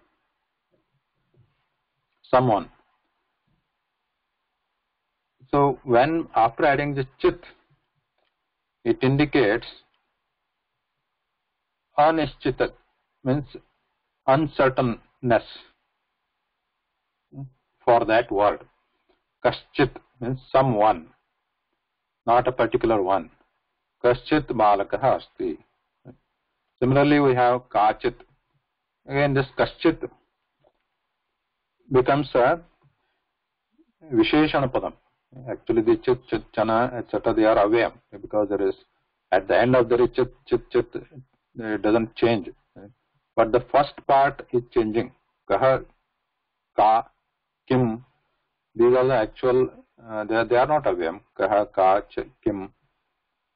[SPEAKER 1] someone. So when after adding the chit, it indicates anishchitat, means uncertainness for that word. Kaschit means someone, not a particular one. Kaschit balakah asti. Similarly, we have kachit. Again, this kaschit becomes a visheshana padam. Actually, the chit, chit, chana, etc. they are avyam, because there is at the end of the chit, chit, chit. It doesn't change, but the first part is changing. Kaha, ka, kim, these are the actual, they are not avyam. Kaha, ka, kim,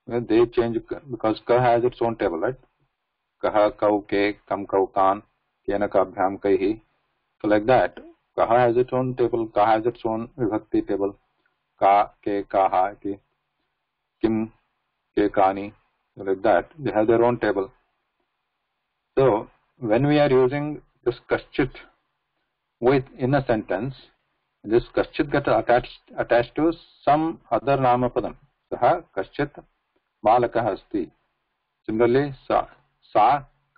[SPEAKER 1] they change because ka has its own table, right? Kaha, kau, ke, kam, kau, kan, kena, ka, bhyam, kaihi. So like that, kaha has its own table, ka has its own vibhakti table. Ka, ke, kaha, ki, kim, ke, kani, so like that. They have their own table. So when we are using this kaschit with in a sentence, this kaschit gets attached to some other nama padam. Saha kaschit balakah asti. Similarly, sa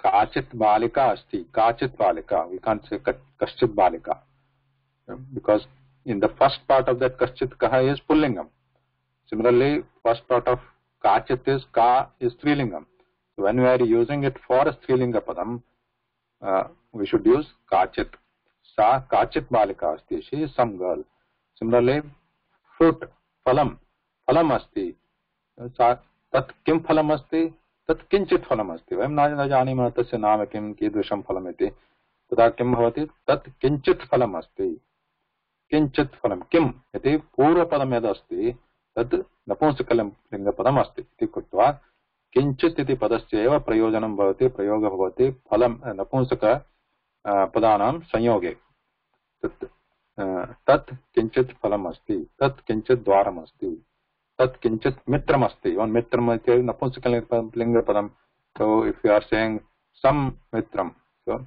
[SPEAKER 1] kachit balika asti. Kachit balika. We can't say kaschit balika, because in the first part of that kaschit kaha is pullingam. Similarly, first part of kachit is ka is strilingam. So when we are using it for a strilinga padam, we should use kachit. Sa kachit balika asti. She is some girl. Similarly, fruit, phalam, phalam asti. Sa tat kim phalam asti, tat kinchit phalam asti. Vayam na janimah tasya nama kim kidrusham phalam iti. तदा किं भवति तत् किञ्चित् फलम् अस्ति किञ्चित् फलं किम् इति पूर्वपदं यदस्ति तद् नपुंसकलिङ्गपदम् अस्ति इति कृत्वा किञ्चित् इति पदस्य एव प्रयोजनं भवति प्रयोगः भवति फलं नपुंसक पदानां संयोगे तत् किञ्चित् फलम् अस्ति तत् किञ्चित् द्वारम् अस्ति तत् किञ्चित् मित्रम् अस्ति मित्रम् इति नपुंसकलिङ्गपदं so if you are saying some mitram so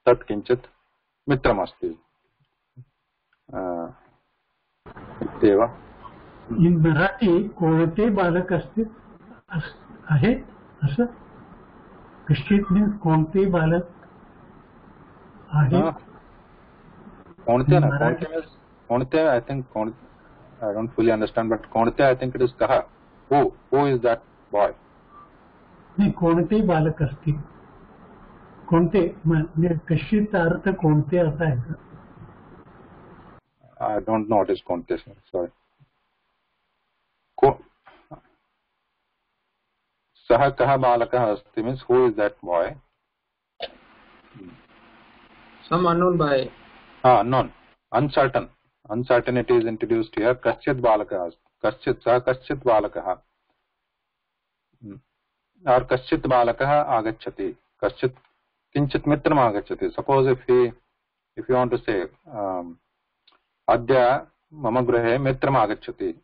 [SPEAKER 1] tat kinchit mitram asti इत्येव
[SPEAKER 7] इन मराठी कोणते बालक असते आहेत असं कश्चित मीन्स कोणते बालक आहेत
[SPEAKER 1] कोणते ना कोणते I think I don't fully understand but कोणते I think it is kaha who is that boy
[SPEAKER 7] नाही कोणते बालक असतील कोणते म्हणजे कश्चित अर्थ कोणते असा आहे का
[SPEAKER 1] I don't know what is कोणते sorry सः कः बालकः अस्ति means who is that boy
[SPEAKER 9] some unknown boy
[SPEAKER 1] unknown uncertainty is introduced here कश्चित् बालकः कश्चित् सः कश्चित् बालकः और कश्चित् बालकः आगच्छति कश्चित् किञ्चित् मित्रम् आगच्छति suppose if you want to say अद्य मम गृहे मित्रम् आगच्छति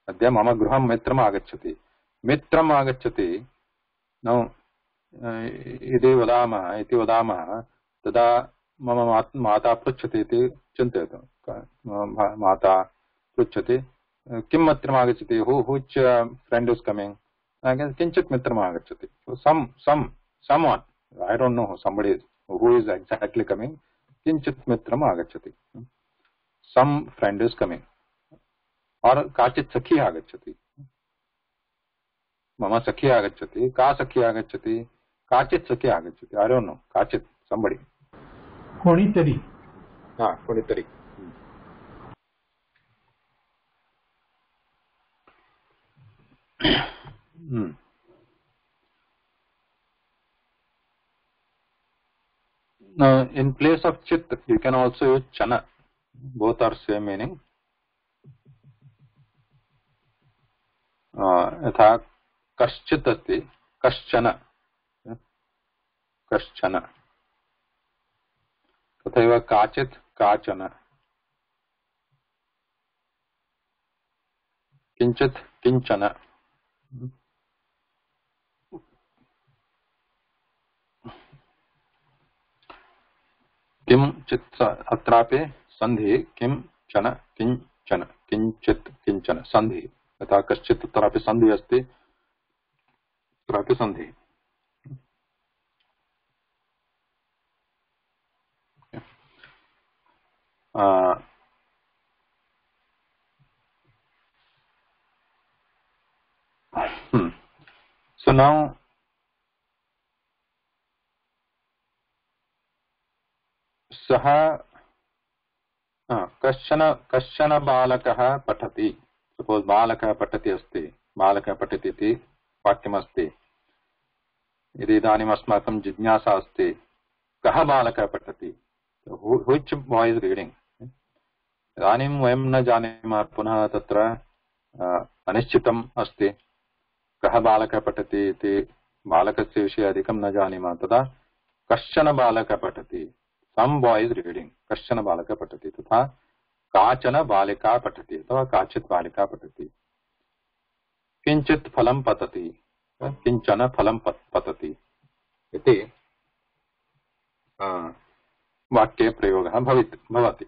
[SPEAKER 1] अद्य मम गृहं मित्रम् आगच्छति मित्रम् आगच्छति नो इति वदामः तदा मम माता पृच्छति इति चिन्तयतु माता पृच्छति किं मित्रम् आगच्छति which friend is coming किञ्चित् मित्रम् आगच्छति someone I don't know somebody who is exactly coming किञ्चित् मित्रम् आगच्छति some friend is coming और काचित् सखी आगच्छति मम सखी आगच्छति का सखी आगच्छति काचित् सखी आगच्छति I don't know काचित् somebody
[SPEAKER 7] कोणीतरी
[SPEAKER 1] कोणीतरी Now, in place of chit, you can also use chana. Both are same meaning. यथा कश्चित् अस्ति कश्चन कश्चन तथैव काचित् काचन किञ्चित् किञ्चन किञ्चित् अत्रापि सन्धि किञ्चन किञ्चन किञ्चित् किञ्चन सन्धि यथा कश्चित् अत्रापि सन्धि अस्ति अत्रापि सन्धि So now सः कश्चन बालकः पठति सपोज बालकः पठति अस्ति बालकः पठति इति वाक्यमस्ति यदि इदानीम् अस्माकं जिज्ञासा अस्ति कः बालकः पठति व्हिच बॉय इज रीडिंग इदानीं वयं न जानीमः पुनः तत्र अनिश्चितम् अस्ति कः बालकः पठति इति बालकस्य विषये अधिकं न जानीमः तदा कश्चन बालकः पठति some boy is reading कश्चन बालकः पठति तथा काचन बालिका पठति अथवा काचित् बालिका पठति किञ्चित् फलं पतति किञ्चन फलं पतति इति वाक्ये प्रयोगः भवति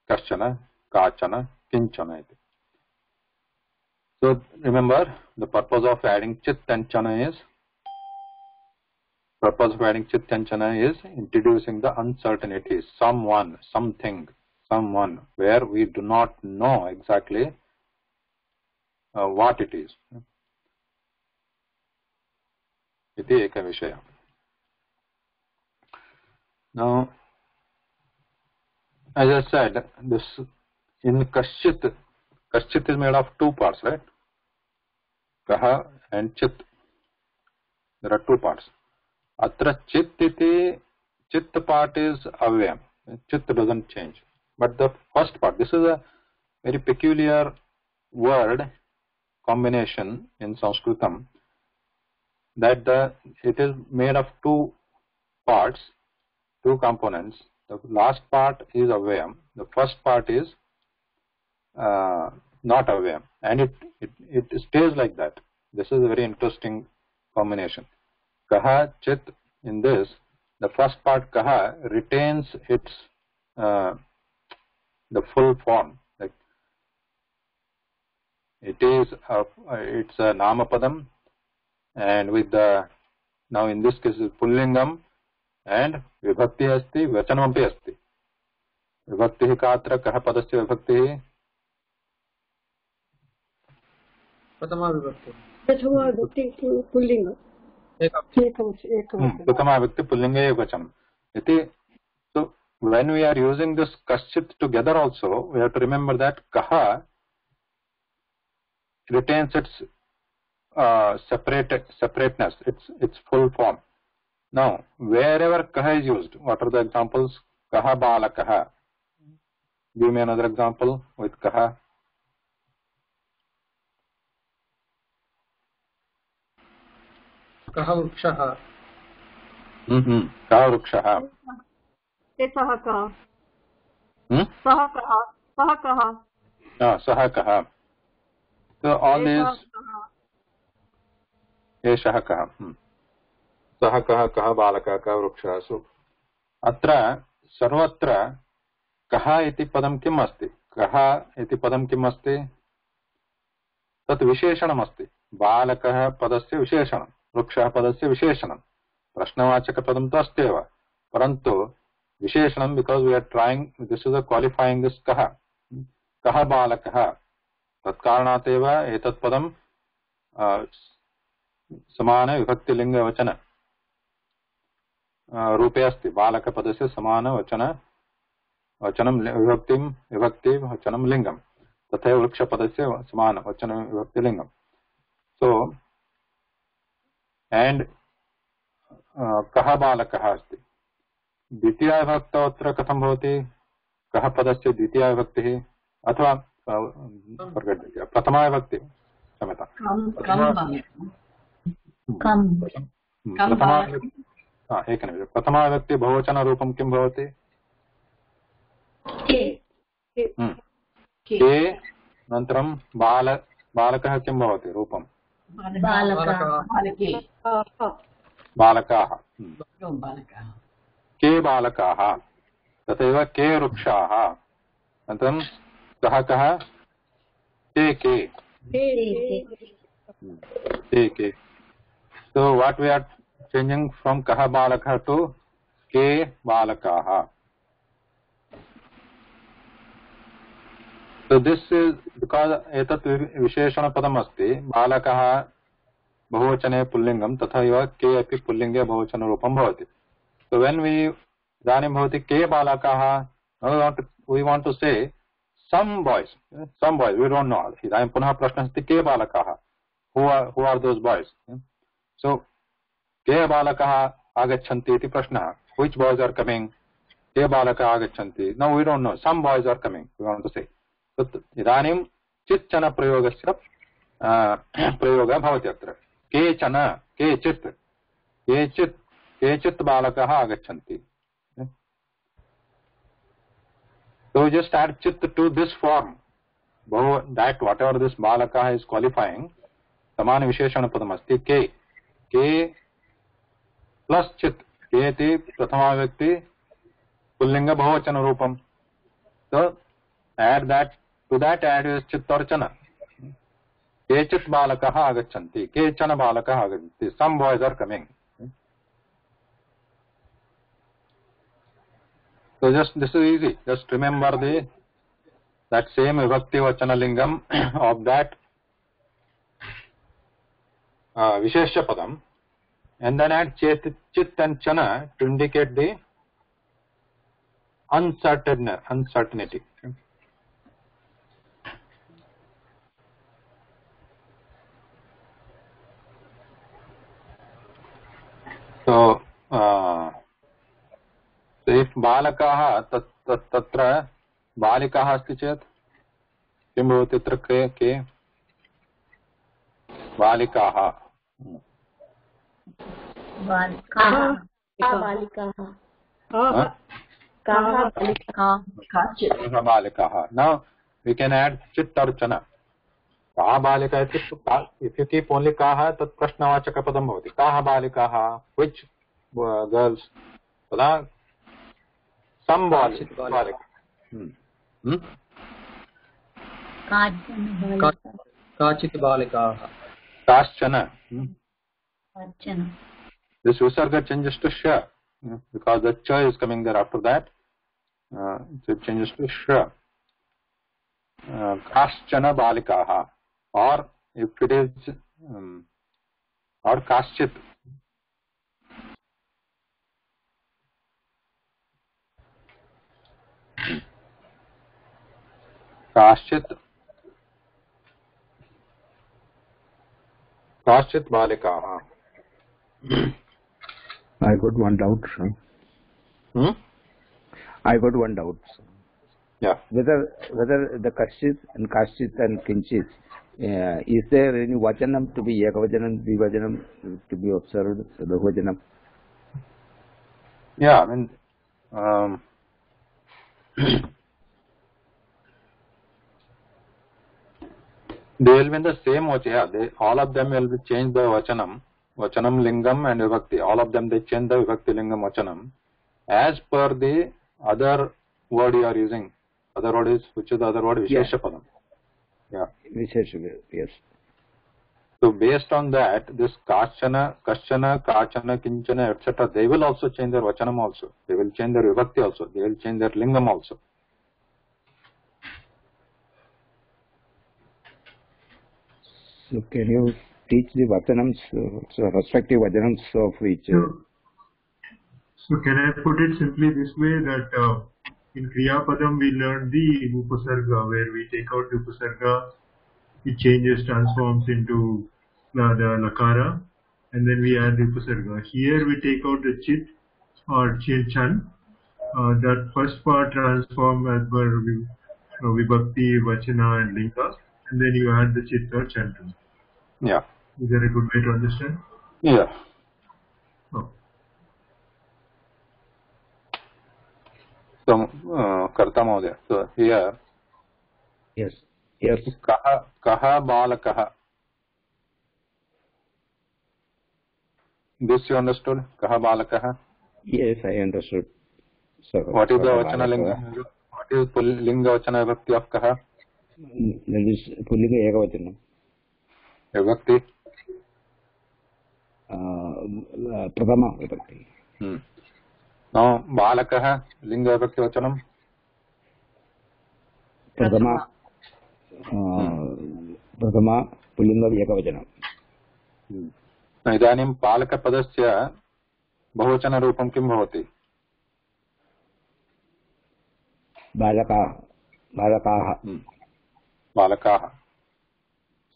[SPEAKER 1] कश्चन काचन किञ्चन इति So remember the purpose of adding chit and chana is introducing the uncertainty, someone, something, someone, where we do not know exactly what it is. Iti eka vishaya. Now, as I said, this in kashchit is made of two parts, right? Kaha and chit. There are two parts. Atra chit iti, chit part is avyam. Chit doesn't change. But the first part, this is a very peculiar word combination in Sanskritam, that it is made of two parts, two components. The last part is avyam. The first part is not avyam, and it stays like that. This is a very interesting combination. Kaha chit, in this, the first part kaha retains its the full form. Like it's a namapadam, and with the, now in this case is pullingam, and vibhakti asti, vachanam api asti. Vibhakti ka atra kaha padasya vibhakti?
[SPEAKER 9] प्रथमा विभक्ति
[SPEAKER 6] प्रथमा विभक्ति pulling
[SPEAKER 1] Pratama Vibhakti Pullinga Ekvachanam. So when we are using this kaschit together also, we have to remember that kaha retains its separateness, its full form. Now, wherever kaha is used, what are the examples? Kaha balakaha. Give me another example with kaha.
[SPEAKER 9] कः वृक्षः
[SPEAKER 1] कः वृक्षः
[SPEAKER 6] सः कः सः कः सः कः
[SPEAKER 1] सः कः. So all these एषः कः सः कः कः बालकः कः वृक्षः. So अत्र सर्वत्र कः इति पदं किम् अस्ति? कः इति पदं किम् अस्ति? तत् विशेषणम् अस्ति. बालकः पदस्य विशेषणं, वृक्षः पदस्य विशेषणं. प्रश्नवाचकपदं तु अस्ति एव, परन्तु विशेषणं, because we are trying, this is qualifying this कः. कः बालकः, तत्कारणात् एव एतत् पदं समान विभक्तिलिङ्गवचन रूपे अस्ति. बालकपदस्य समान वचनं विभक्ति वचनं लिङ्गं, तथैव वृक्षपदस्य समान वचन विभक्तिलिङ्गं. सो एंड कः बालकः अस्ति. द्वितीया विभक्तौ अत्र कथं भवति? कः पदस्य द्वितीया विभक्तिः अथवा प्रथमा विभक्ति, क्षम्यतां, एकनिमिषं. प्रथमा विभक्ति बहुवचनरूपं किं भवति? के. अनन्तरं बालकः किं भवति रूपं? बालकाः. के बालकाः, तथैव के वृक्षाः. अनन्तरं सः कः? के. So what we are changing from kaha balakah to ke balakaah. So this is because etat visheshana padam asti. Balakah bahuvachane pullingam tathaiva ke api pullinge bahuvachana rupam bhavati. So when we idanim bhavati ke balakaah, we want to say some boys, we don't know. Idanim punah prashna asti ke balakaah. Who are those boys? So ke balakaah agachanti iti prashna. Which boys are coming? Ke balakaah agachanti. Now we don't know. Some boys are coming, we want to say. So idanim chitchana prayogasya prayoga bhavati atra. Kechana, kechit balakaah agachanti. So we just add chit to this form. That whatever this balakaah is qualifying, saman visheshana padam asti. Ke plus chit. Ke iti prathama vyakti pullinga bahuvachana rupam. So add that. To that add is chit or chana. Ke chit balakaah agachanti. Ke chana balakaah agachanti. Some boys are coming. So just this is easy. Just remember that same vibhakti vachana lingam of that vishesha padam, and then add chit and chana to indicate the uncertainty. So बालकाः तत्र बालिकाः अस्ति चेत् किं भवति तत्र के बालिकाः बालिकाः now we can add chit archana काः बालिका if you keep only काः तत् प्रश्नवाचकपदं भवति काः बालिकाः which girls तदा some बालिका
[SPEAKER 9] काचित् बालिकाः
[SPEAKER 1] काश्चन this visarga changes to sha because the cha is coming there after that so it changes to sha kaschana balikaah or if it is or kaschit kaschit balikaah.
[SPEAKER 8] I got one doubt, sir. I got one doubt, sir.
[SPEAKER 1] Yeah.
[SPEAKER 8] Whether the kashit and kinchit, is there any vachanam to be ekavajanam, dvivajanam to be observed, bahvajanam?
[SPEAKER 1] Yeah, I mean, they will be in the same vachanam. Yeah, all of them will be changed by vachanam lingam and vibhakti. All of them they change the vibhakti lingam vachanam as per the other word you are using. Other word is, which is the other word? Vishesha padam. Yeah.
[SPEAKER 8] Vishesha, yes.
[SPEAKER 1] So based on that, this kaschana, kachana, kinchana, etc., they will also change their vachanam also. They will change their vibhakti also. They will change their lingam also.
[SPEAKER 8] So can you teach the vachanams, so respective vachanams of each?
[SPEAKER 2] So can I put it simply this way that in Kriya Padam we learned the Upasarga where we take out the Upasarga, it changes, transforms into the Lakara, and then we add the Upasarga. Here we take out the Chit or Chan, that first part transform as per Vibhakti, Vachana and Linga, and then you add the Chit or Chan.
[SPEAKER 1] Yeah.
[SPEAKER 2] Is that a good way to understand?
[SPEAKER 1] Yeah.
[SPEAKER 2] Oh.
[SPEAKER 1] So, Karta Mahodaya. So here,
[SPEAKER 8] yes.
[SPEAKER 1] Kaha balakaha. This you understood? Kaha balakaha?
[SPEAKER 8] Yes, I understood. So,
[SPEAKER 1] what is the vachana linga? What is linga vachana vibhakti of kaha?
[SPEAKER 8] That is pullinga ekavachanam.
[SPEAKER 1] Vibhakti?
[SPEAKER 8] Pradama vibhakti.
[SPEAKER 1] Now, balakaha, linga vibhakti vachanam?
[SPEAKER 8] Pradama pullinga ekavachanam.
[SPEAKER 1] इदानीं पालकपदस्य बहुवचनरूपं किं भवति? बालकाः.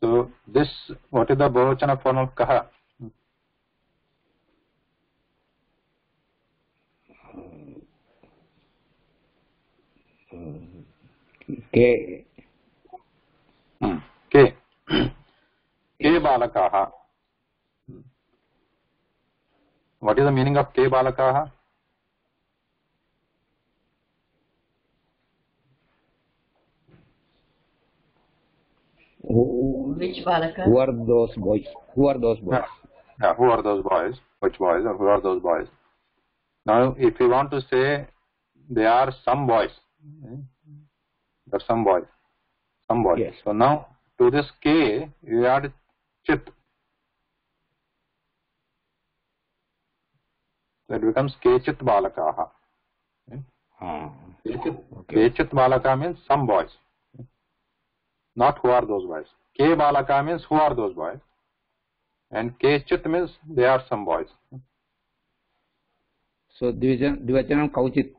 [SPEAKER 1] So this, what is the बहुवचन form of kaha? Ke balakaah. What is the meaning of ke balakaah?
[SPEAKER 3] Which balaka?
[SPEAKER 8] Who are those boys?
[SPEAKER 1] Yeah, who are those boys? Which boys or who are those boys? Now, if you want to say they are some boys, there are some boys.
[SPEAKER 8] Yes.
[SPEAKER 1] So now, to this K, you add chit. So it becomes Kechit balakaah. Kechit balaka means some boys. Not who are those boys. Ke balaka means who are those boys. And Kechit means they are some boys.
[SPEAKER 8] So Dvivachanam Kauchit.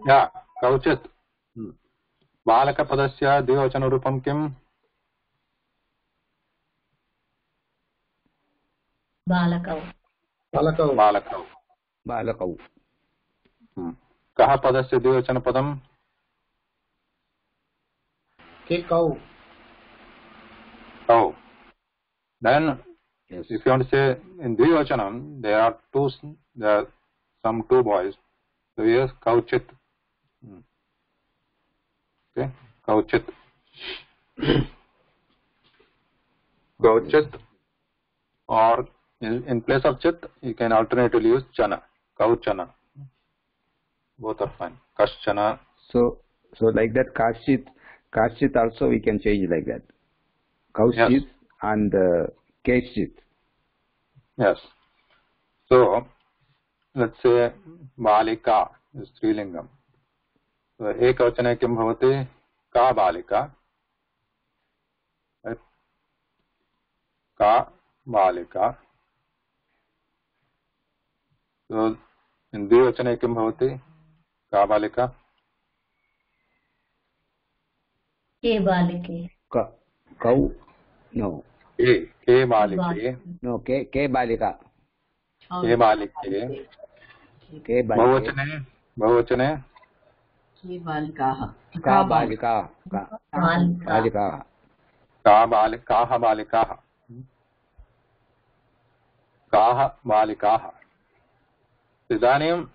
[SPEAKER 1] Yeah, Kauchit. Balaka padasya Dvivacana rupam kim?
[SPEAKER 5] Balakau.
[SPEAKER 9] Balakau.
[SPEAKER 1] कः पदस्य द्विवचनपदम्?
[SPEAKER 9] के कौ.
[SPEAKER 1] Cow. Then,
[SPEAKER 8] Yes.
[SPEAKER 1] if you want to say in Dvivachanam, there are some two boys. So yes, Kauchit. Okay, Kauchit. Kauchit. Or in place of Chit, you can alternatively use Chana. Kauchana. Both are fine. Kaschana.
[SPEAKER 8] So like that, Kaschit also we can change like that. Kaushit
[SPEAKER 1] Yes.
[SPEAKER 8] and Keshit.
[SPEAKER 1] Yes. So, let's say Balika is Strilingam. So, ekavachane kim bhavati? Ka balika. Right? Ka balika. So, in dvivachane kim bhavati? Ka balika.
[SPEAKER 5] के बालिके.
[SPEAKER 8] Kau. No.
[SPEAKER 1] Ke balike.
[SPEAKER 8] No. Ke balika.
[SPEAKER 1] Ke balike.
[SPEAKER 8] Ke balike.
[SPEAKER 1] Bahuvachane.
[SPEAKER 3] के बालिकाः.
[SPEAKER 8] Ka balika. Balika.
[SPEAKER 1] Ka balikaः balikaः. Kaः balikaः. Idanim,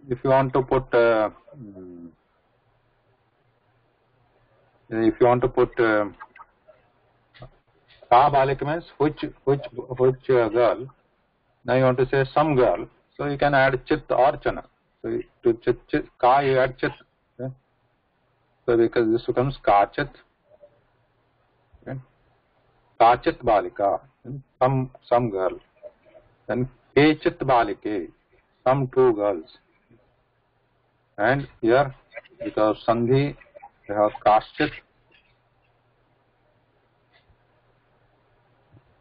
[SPEAKER 1] if you want to put Ka balika means which girl. Now you want to say some girl, so you can add Chit or Chana. So to Chit Ka you add Chit. Okay? So because this becomes Kachit. Okay? Kachit balika, some girl. Then Kechit balike, some two girls. And here because Sandhi we have Kaschit.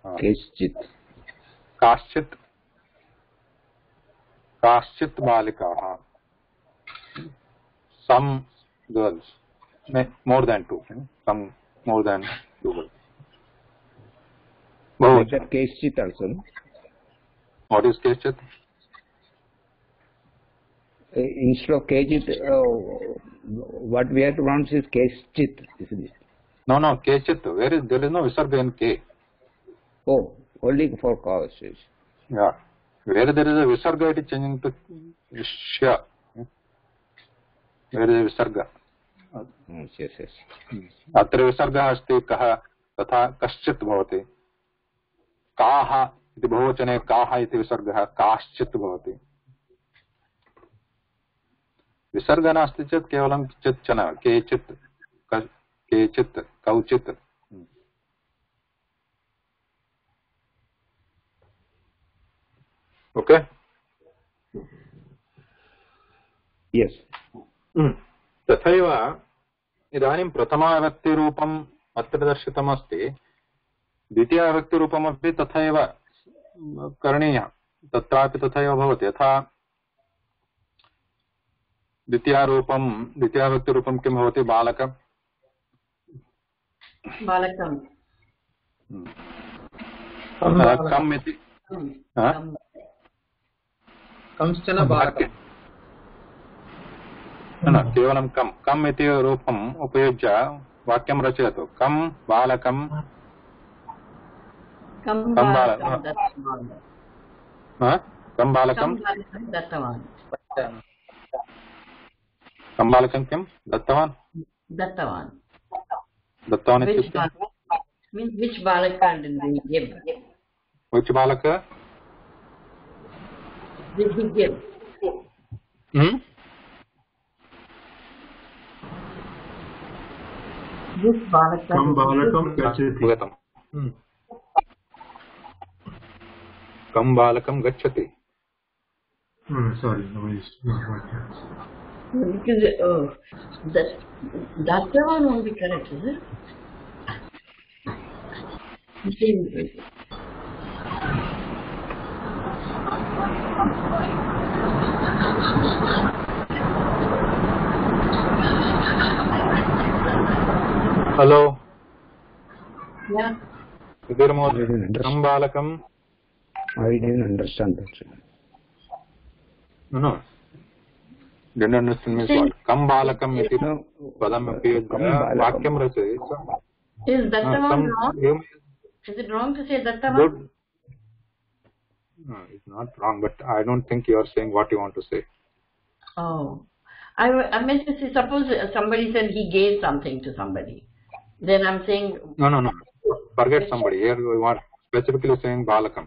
[SPEAKER 8] Keshit.
[SPEAKER 1] Kaschit balikaः. Some girls, more than two. Some more than two girls.
[SPEAKER 8] Like that Keshit also.
[SPEAKER 1] What is Keshit?
[SPEAKER 8] Instead of Keshit, what we have to pronounce is Keshit, isn't it?
[SPEAKER 1] No, Keshit. There is no visarga in K.
[SPEAKER 8] Oh, only for causes.
[SPEAKER 1] Yeah. Where there is a visarga, it is changing to Shya. Where there is a visarga.
[SPEAKER 8] Yes.
[SPEAKER 1] अत्र विसर्गः अस्ति कः तथा कश्चित् भवति. काः इति बहुवचने काः इति विसर्गः काश्चित् भवति. विसर्गः नास्ति चेत् केवलं चित् चन केचित् केचित् कौचित्. ओके.
[SPEAKER 8] Yes.
[SPEAKER 1] तथैव इदानीं प्रथमाविभक्तिरूपम् अत्र दर्शितमस्ति. द्वितीयाविभक्तिरूपमपि तथैव करणीयः. तत्रापि तथैव भवति. यथा द्वितीयाविभक्तिरूपं किं भवति? बालकं. कम् इति
[SPEAKER 9] कंश्चन बालकम्.
[SPEAKER 1] न केवलं कम् इति रूपम् उपयुज्य वाक्यं रचयतु. कम् बालकं. कम् बालकं
[SPEAKER 3] दत्तवान्.
[SPEAKER 1] कम् बालकं किं दत्तवान्? दत्तवान् इत्युक्ते
[SPEAKER 3] which balaka did they give?
[SPEAKER 1] Which balaka?
[SPEAKER 3] Did he give? Which balaka?
[SPEAKER 2] Kam balakam gachati.
[SPEAKER 1] Kam balakam gachati.
[SPEAKER 2] Sorry, no, it's not.
[SPEAKER 3] Because that one won't be correct, is it?
[SPEAKER 1] Hello.
[SPEAKER 3] Yeah.
[SPEAKER 1] Kam balakam.
[SPEAKER 8] I didn't understand that.
[SPEAKER 1] No. Didn't understand means what? Kam balakam iti padam upyojya vakyam rachayati.
[SPEAKER 3] Is Dattavan wrong? Is it wrong to say Dattavan?
[SPEAKER 1] No, it's not wrong, but I don't think you are saying what you want to say.
[SPEAKER 3] Oh, I meant to say, suppose somebody said he gave something to somebody. Then I'm saying...
[SPEAKER 1] No. Forget somebody. Here we want specifically saying balakam.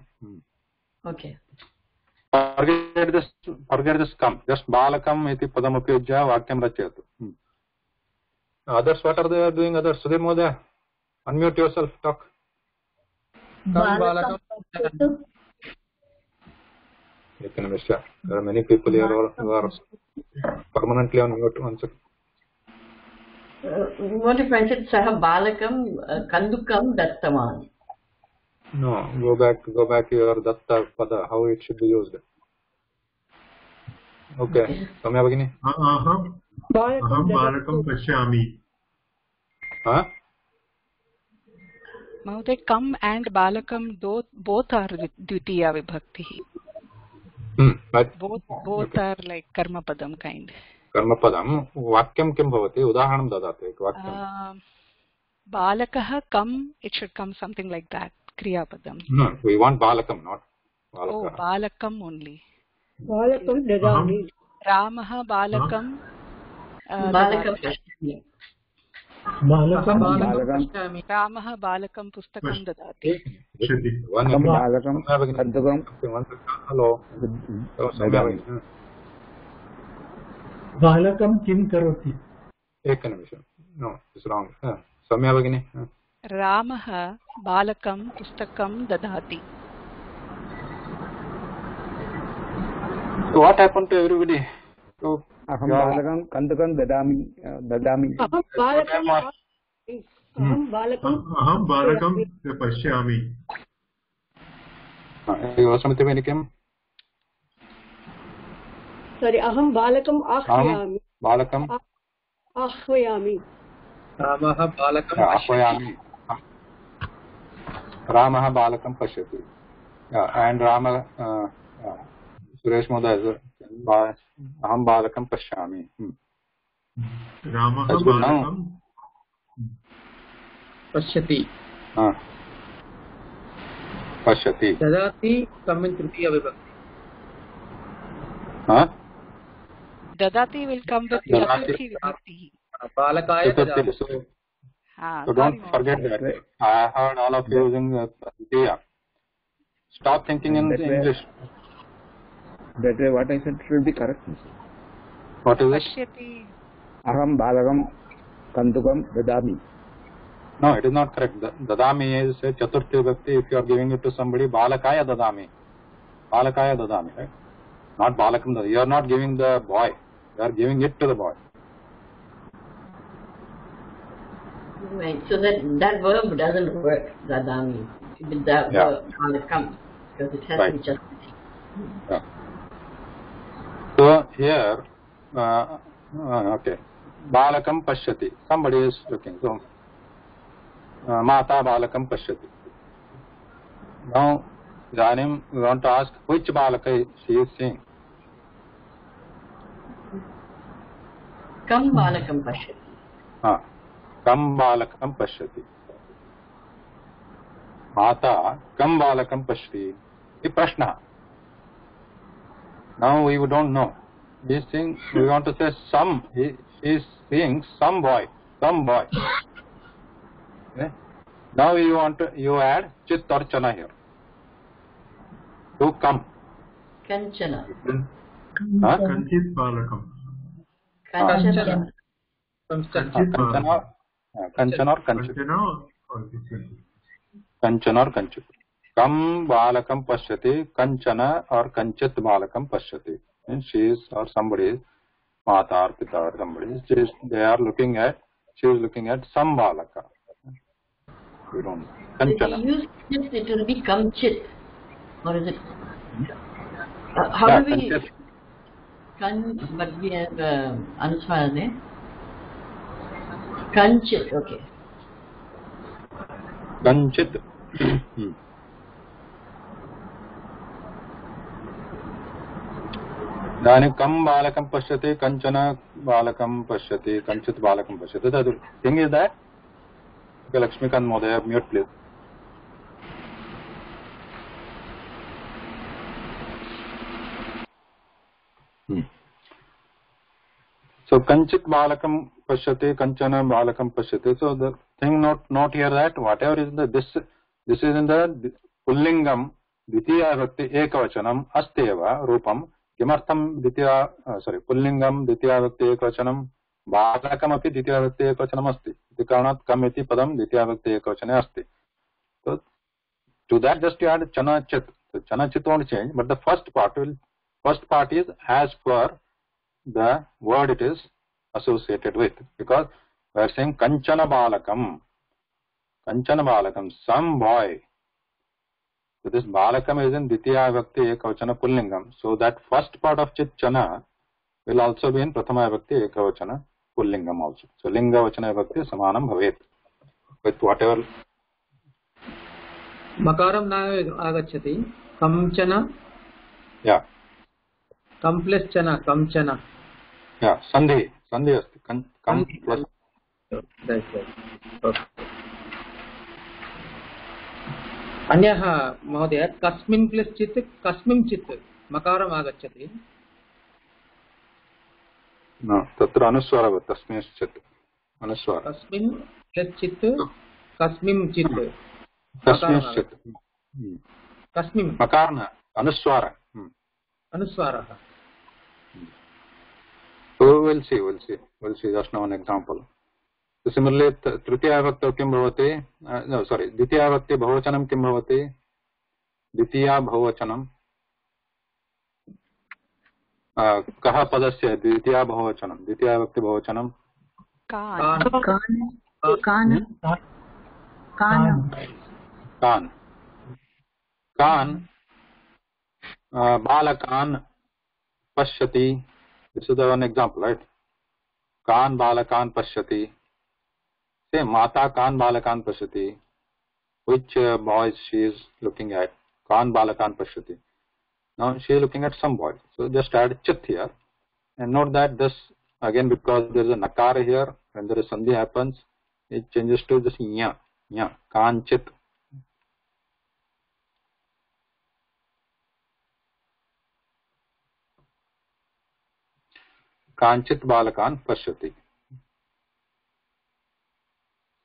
[SPEAKER 3] Okay.
[SPEAKER 1] Forget this kam. Just balakam iti padam upyojya vakyam rachayatu. Others, what are they doing? Others, Sudhir Mohdaya, unmute yourself, talk.
[SPEAKER 5] Balakam.
[SPEAKER 1] There are many people here who are permanently on mute. One second.
[SPEAKER 3] What if I said Saha Balakam Kandukam Dattavan?
[SPEAKER 1] No, go back your Datta Pada, how it should be used. Okay. Samya Bhagini.
[SPEAKER 2] Aham balakam pashyami.
[SPEAKER 1] Huh?
[SPEAKER 4] Mahoday, kam and balakam both are dvitiya vibhakti.
[SPEAKER 1] Right.
[SPEAKER 4] Both are like karma padam kind.
[SPEAKER 1] Karma padam. Vakyam kim bhavati? Udaharanam dadate. Vakyam.
[SPEAKER 4] Balakah kam, it should come something like that. Kriya padam.
[SPEAKER 1] No, we want balakam, not balakah.
[SPEAKER 4] Oh, balakam only.
[SPEAKER 6] Balakam dadami.
[SPEAKER 4] Ramaha balakam.
[SPEAKER 3] Balakam
[SPEAKER 4] Ramaha balakam pustakam dadati.
[SPEAKER 1] Hello.
[SPEAKER 7] Balakam kim karoti?
[SPEAKER 1] Ekanimisham. No, it's wrong. Samya Bhagini.
[SPEAKER 4] Ramaha balakam pustakam dadati.
[SPEAKER 1] So what happened to everybody? So
[SPEAKER 8] aham balakam kandukam dadami.
[SPEAKER 2] Aham balakam pashyami.
[SPEAKER 1] Vasamati Venikam.
[SPEAKER 6] Sorry, aham balakam ahyami.
[SPEAKER 1] Balakam.
[SPEAKER 6] Ahvayami.
[SPEAKER 9] Ramaha balakam
[SPEAKER 1] Ahvayami. Ramaha balakam pashyati. And Rama, Suresh Mohdaya, aham balakam pashyami.
[SPEAKER 2] Ramaha balakam
[SPEAKER 9] pashyati.
[SPEAKER 1] Pashyati.
[SPEAKER 9] Dadati kamin tritiya vibhakti.
[SPEAKER 1] Huh?
[SPEAKER 4] Dadati will come with Chaturthi vibhakti.
[SPEAKER 9] Balakaya dadati.
[SPEAKER 1] So don't forget that. I heard all of you using Ditiya. Stop thinking in English.
[SPEAKER 8] That way what I said should be correct.
[SPEAKER 1] What is it?
[SPEAKER 4] Pashyati.
[SPEAKER 8] Aham balakam kandukam dadami.
[SPEAKER 1] No, it is not correct. Dadami is a Chaturthi vibhakti. If you are giving it to somebody, Balakaya dadami. Balakaya dadami, right? Not balakam dadami. You are not giving the boy. You are giving it to the boy.
[SPEAKER 3] Right, so that verb doesn't work, dadami, with that verb balakam, because it has to be just.
[SPEAKER 1] Yeah. So here, okay, balakam pashyati. Somebody is looking. So, mata balakam pashyati. Now, Idanim, we want to ask which balaka she is seeing.
[SPEAKER 3] Kam balakam pashyati.
[SPEAKER 1] Kam balakam pashyati. Mata kam balakam pashyati. This prashna. Now we don't know. He is saying, we want to say some. He is seeing some boy. Some boy. Okay? Now you add chit or chana here. To come.
[SPEAKER 3] Kanchana.
[SPEAKER 2] Kanchit balakam.
[SPEAKER 3] Kanchana.
[SPEAKER 1] Kanchana or kanchit. Kanchana or kanchit. Kam balakam pashyati, kanchana or kanchit balakam pashyati. And she is or somebody is mata or pita or somebody. She is looking at some balaka. We don't know. Kanchana.
[SPEAKER 3] If you use chit, it will be kamchit. Or is it? How do we? But we have anuswara there. Kanchit, okay.
[SPEAKER 1] Kanchit. इदानीं कं बालकं पश्यति, कंचन बालकं पश्यति, कंचित् बालकं पश्यति. तद् thing is that. Lakshmikant महोदय, mute please. So kanchit balakam pashyate, kanchana balakam pashyate. So the thing not here that whatever is the this is in the pullingam dvitiya vibhakti ekavachanam asteva rupam kimartham dvitiya pullingam dvitiya vibhakti ekavachanam balakam api dvitiya vibhakti ekavachanam asti. Iti karanat kam iti padam dvitiya vibhakti ekavachane asti. So to that just you add chana chit. So chana chit won't change, but the first part is as per the word it is associated with, because we are saying kanchana balakam, some boy. So this balakam is in dvitiya vibhakti ekavachana pullingam. So that first part of chit chana will also be in prathama vibhakti ekavachana pullingam also. So linga vachana vibhakti samanam bhavet with whatever.
[SPEAKER 9] मकारं न आगच्छति. कंचन.
[SPEAKER 1] Yeah.
[SPEAKER 9] कं plus चन, कंचन.
[SPEAKER 1] Yeah, sandhi asti. Kam plus.
[SPEAKER 9] अन्यः महोदय कस्मिन् plus चित् कस्मिंश्चित् मकारम् आगच्छति.
[SPEAKER 1] न तत्र अनुस्वारः तस्मिंश्चित् अनुस्वारः.
[SPEAKER 9] कस्मिन् प्लस् चित् कस्मिंश्चित्
[SPEAKER 1] तस्मिंश्चित्
[SPEAKER 9] कस्मिन्
[SPEAKER 1] मकारः अनुस्वारः. So we'll see just now an example. So similarly tritiya vibhakti kim bhavati, dvitiya vibhakti bahuvachanam kim bhavati, dvitiya bahuvachanam कः पदस्य द्वितीया बहुवचनं, द्वितीया विभक्ति बहुवचनं कान् बालकान् पश्यति. This is one example, right? कान् बालकान् पश्यति. Same, माता कान् बालकान् पश्यति. Which boys she is looking at? कान् बालकान् पश्यति. Now she is looking at some boys. So just add chit here, and note that this again, because there is a nakara here, when there is sandhi happens, it changes to this nya. Kaan chit. Kanchit balakan pashyati.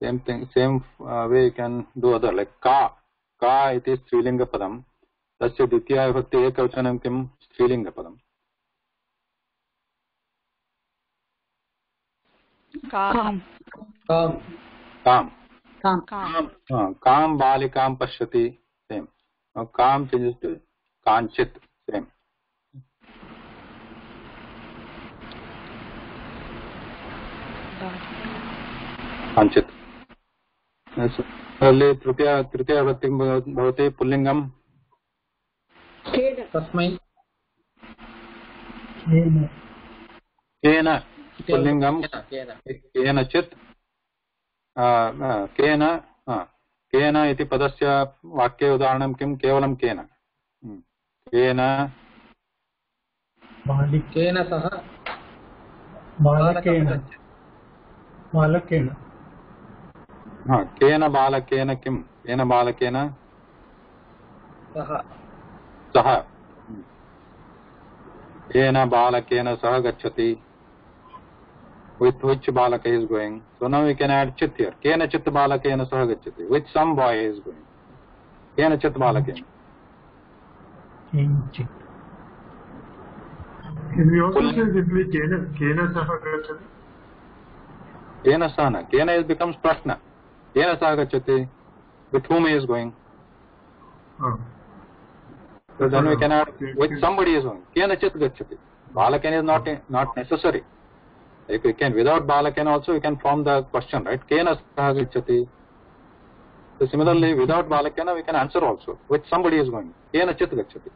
[SPEAKER 1] Same thing, same way you can do other, like ka. Ka it is strilinga padam. Tasya dvitiya vibhakti ekavachanam kim strilinga padam. Kam balikam pashyati. Same. Now kam changes to kanchit. Same. कांचित्. तृतीया विभक्ति भवति पुल्लिङ्गं
[SPEAKER 9] कस्मै
[SPEAKER 1] केन. पुल्लिङ्गं केनचित्. केन इति पदस्य वाक्ये उदाहरणं किं? केवलं केन. केन
[SPEAKER 9] सह
[SPEAKER 7] बालकेन.
[SPEAKER 1] केन बालकेन किं? केन बालकेन सह. केन बालकेन सह गच्छति. With which balaka is going? So now we can add chit here. Kena chit balakena sah gacchati. With some boy is going. Kena chit balakena.
[SPEAKER 7] Kinchit.
[SPEAKER 2] Can we also say simply kena sah gacchati?
[SPEAKER 1] Kena sahana. Kena is becomes prashna. Kena sah gacchati. With whom he is going? So then we can add with somebody is going. Kena chit gacchati. Balakena is not necessary. If we can, without balakena also we can form the question, right? Kena sah gacchati. So similarly, without balakena we can answer also. With somebody is going. Kena chit gacchati.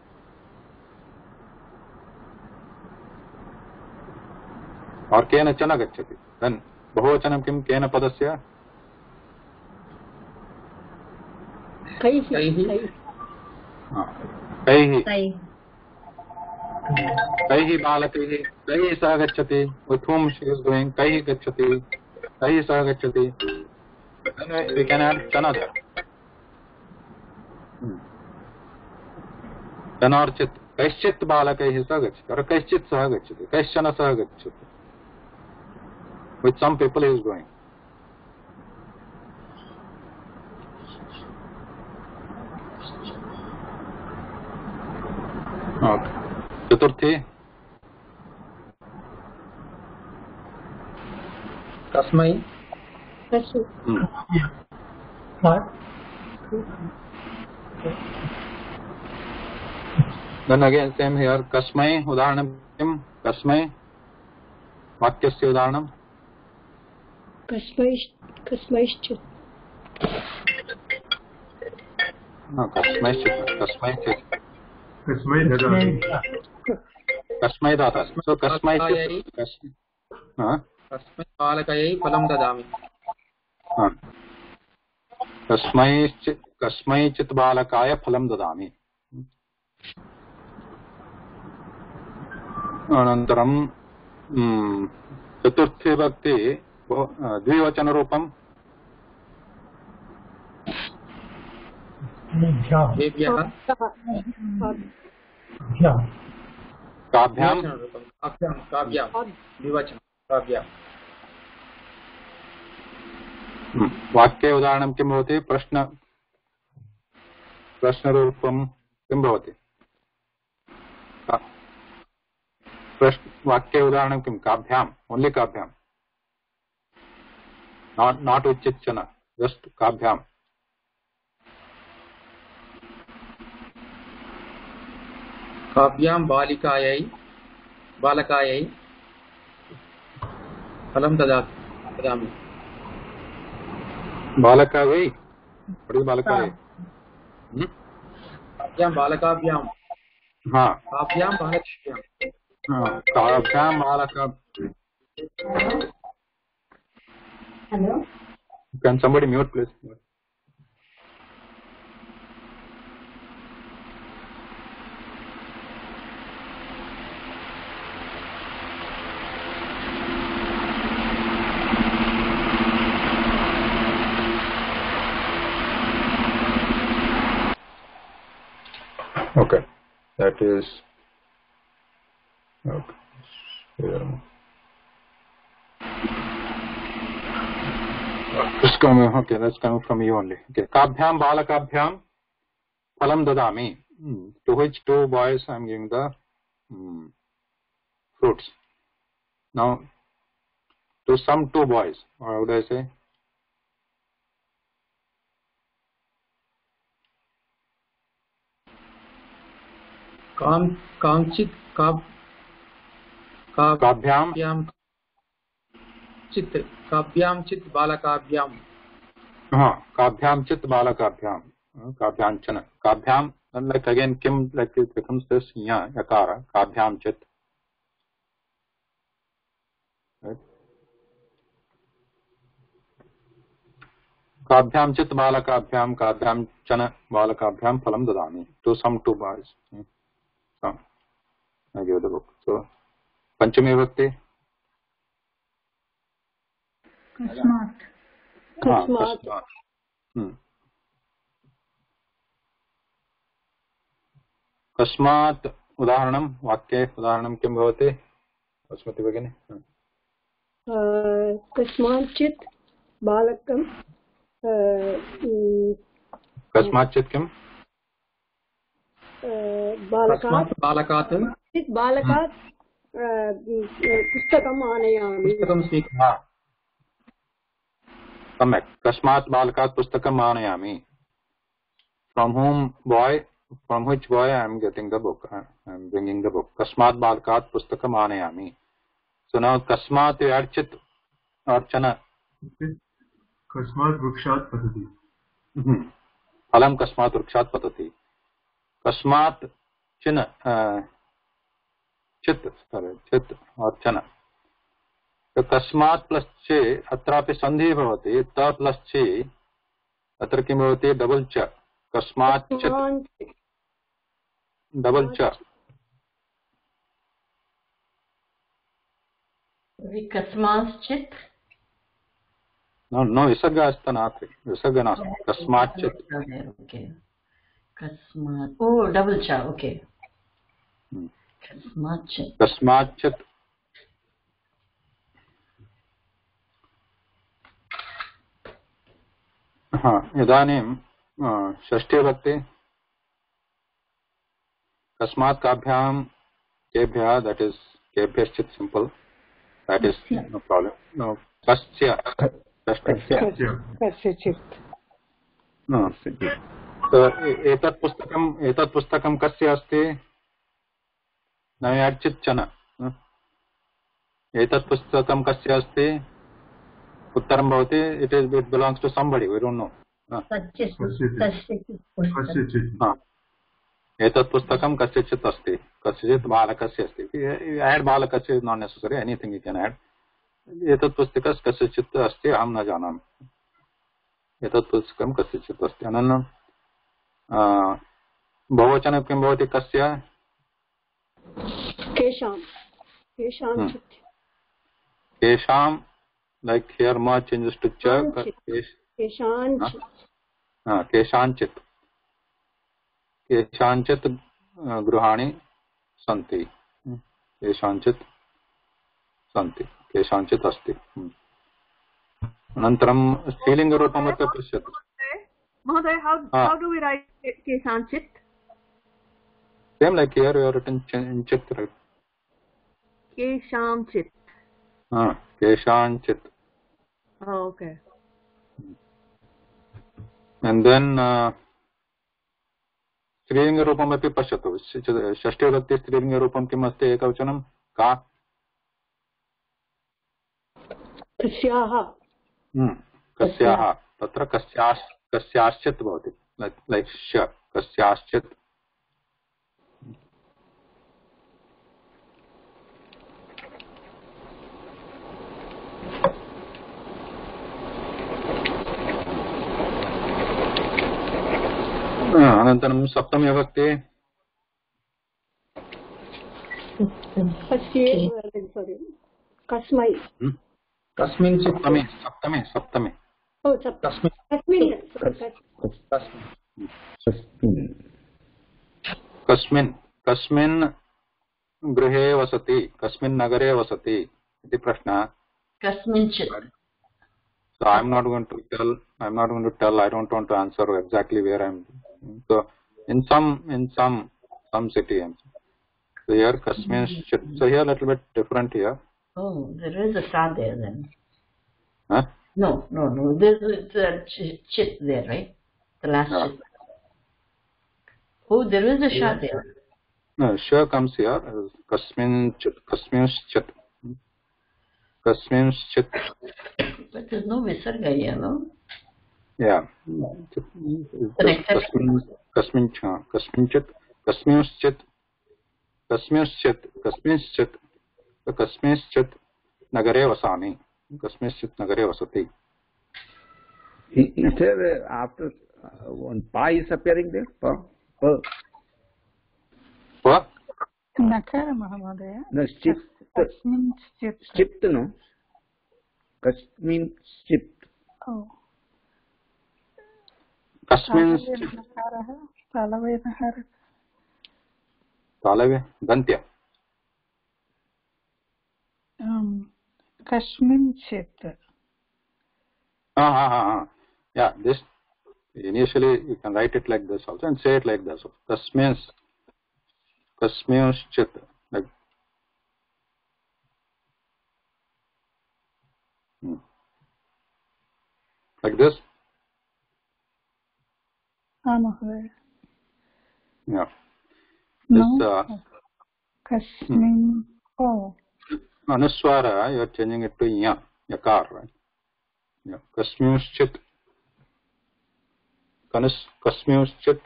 [SPEAKER 1] Or kena chana gacchati. Then bahuvachanam kim? Kena padasya? Kaihi. कैः बालकैः कैः सह गच्छति, with whom she is going, कैः गच्छति, कैः सह गच्छति, then we can add chana there. चन और चित्, कैश्चित् बालकैः सह गच्छति और कैश्चित् सह गच्छति, कैश्चन सह गच्छति, with some people he is going. Okay. चतुर्थी
[SPEAKER 9] कस्मै
[SPEAKER 1] then again same here, kasmai udaharanam kim, kasmai vakyasya udaharanam
[SPEAKER 10] कस्मैश्चित्
[SPEAKER 1] kasmaichit
[SPEAKER 2] Kasmai dadami.
[SPEAKER 1] kasmai data, so kasmaichit
[SPEAKER 9] कस्मै बालकयै फलं ददामि
[SPEAKER 1] कस्मैचित् बालकाय फलं ददामि. अनन्तरं चतुर्थे भक्ति द्विवचनरूपं
[SPEAKER 9] तेभ्यः
[SPEAKER 1] काभ्यां
[SPEAKER 9] काव्यां द्विवचनं काव्यां
[SPEAKER 1] वाक्ये उदाहरणं किं भवति, प्रश्नरूपं किं भवति, वाक्ये उदाहरणं किं, काभ्यां, ओन्ली काभ्यां, not with चिच्चन, just काभ्यां.
[SPEAKER 9] काव्यां बालकायै फलं ददामि
[SPEAKER 1] बालकायै, बालकायै
[SPEAKER 9] काव्यां बालकाभ्यां
[SPEAKER 1] हाँ
[SPEAKER 9] काव्यां बालकाभ्यां
[SPEAKER 1] काभ्यां बालका.
[SPEAKER 5] Hello?
[SPEAKER 1] Can somebody mute please? Okay, that is okay. Yeah. It's coming. Okay, that's coming from you only. Okay, kabhyam balakabhyam phalam dadami. To which two boys I am giving the fruits. Now, to some two boys, or how would I say?
[SPEAKER 9] कांचित्
[SPEAKER 1] काभ्यां
[SPEAKER 9] चित् काभ्यां चित् बालकाभ्यां
[SPEAKER 1] काभ्यां चित् बालकाभ्यां काभ्यांचन काभ्यां, like again kim, like it becomes this yakara, काभ्यां चित्, right? काभ्यां चित् बालकाभ्यां काभ्यांचन बालकाभ्यां फलं ददामि. To some two boys. So I give the book. So पंचमी विभक्ति
[SPEAKER 10] कस्मात्
[SPEAKER 1] कस्मात् उदाहरणं, वाक्ये उदाहरणं किं भवति अस्मति भगिनि?
[SPEAKER 10] कस्माच्चित् बालकं
[SPEAKER 1] कस्माच्चित् किं
[SPEAKER 10] बालकात् पुस्तकम् आनयामि.
[SPEAKER 1] सम्यक्. कस्मात् बालकात् पुस्तकम् आनयामि. From which boy I am getting the book? I am bringing the book. Kasmat balkat pustakam anayami. So now kasmat you add chit or chana.
[SPEAKER 2] Kasmat vrikshat patati.
[SPEAKER 1] Phalam kasmat vrikshat patati. Kasmat china chit or chana. So kasmat plus che atrapi sandhi bhavati. Ta plus che atra kim bhavati double cha. Kasmat chit double cha.
[SPEAKER 3] कस्माश्चित्
[SPEAKER 1] no visarga asta naasti, visarga naasti, kasmachit.
[SPEAKER 3] Okay, kasmat, oh double cha, okay.
[SPEAKER 1] Kasmachit. इदानीं षष्ठी विभक्ति कस्मात् काभ्यां केभ्यः, that is केभ्यश्चित् simple, that is no problem. No, कस्य
[SPEAKER 7] कस्यचित्
[SPEAKER 1] एतत् पुस्तकं कस्य अस्ति, नयाचिच्चन एतत् पुस्तकं कस्य अस्ति, उत्तरं भवति it belongs to somebody, we don't know. एतत् पुस्तकं कस्यचित् अस्ति, कस्यचित् बालकस्य अस्ति, add बालकस्य not necessary, anything you can add. एतत् पुस्तकं कस्यचित् अस्ति, अहं न जानामि, एतत् पुस्तकं कस्यचित् अस्ति। अनन्तरं बहुवचने किं भवति, कस्य, केषां, like here ma changes to cha, केषाञ्चित् गृहाणि सन्ति, केषाञ्चित् सन्ति, केषाञ्चित् अस्ति। अनन्तरं स्त्रीलिङ्गरूपमपि पश्यतु
[SPEAKER 6] महोदय, how do we write केषाञ्चित्?
[SPEAKER 1] Same like here you are written chit, right?
[SPEAKER 6] केषाञ्चित्.
[SPEAKER 1] केषाञ्चित्.
[SPEAKER 6] Oh, okay.
[SPEAKER 1] And then स्त्रीलिङ्गरूपमपि पश्यतु, षष्ठी विभक्ति स्त्रीलिङ्गरूपं किम् अस्ति, एकवचनं का, कस्याः, तत्र कस्याश्चित् भवति, लैक् श, कस्याश्चित्। अनन्तरं सप्तमी विभक्ति
[SPEAKER 10] कस्मै,
[SPEAKER 9] कस्मिन्
[SPEAKER 1] सप्तमी कस्मिन् गृहे वसति, कस्मिन् नगरे वसति इति प्रश्नः।
[SPEAKER 3] कस्मिंश्चित्.
[SPEAKER 1] So I'm not going to tell, I don't want to answer exactly where I'm. So in some city. So here kasminshchit. So here a little bit different here.
[SPEAKER 3] Oh, there is a sha there then.
[SPEAKER 1] Huh?
[SPEAKER 3] No. There's a chit there, right? The last chit. Oh, there is a sha there.
[SPEAKER 1] No, sha comes here. Kasminshchit. Kasminshchit.
[SPEAKER 3] But there's no visarga here, no?
[SPEAKER 1] Yeah. Kasminchit. Nagare vasami. Kasminchit nagare vasati.
[SPEAKER 8] Is there after one pa is appearing there? Pa.
[SPEAKER 1] What?
[SPEAKER 7] Nakara Mahamodaya.
[SPEAKER 8] No, chip. Chip, no. Kasminchit.
[SPEAKER 7] Oh.
[SPEAKER 1] Kasminchit. Talave Dantya.
[SPEAKER 7] Kasminchit.
[SPEAKER 1] Yeah, this initially you can write it like this also and say it like this. Kasminchit. Like like this. Yeah.
[SPEAKER 7] No. Kasmin. Oh.
[SPEAKER 1] Anuswara, you are changing it to ya, yakar, right? Yeah. Kasminchit. Kasminchit.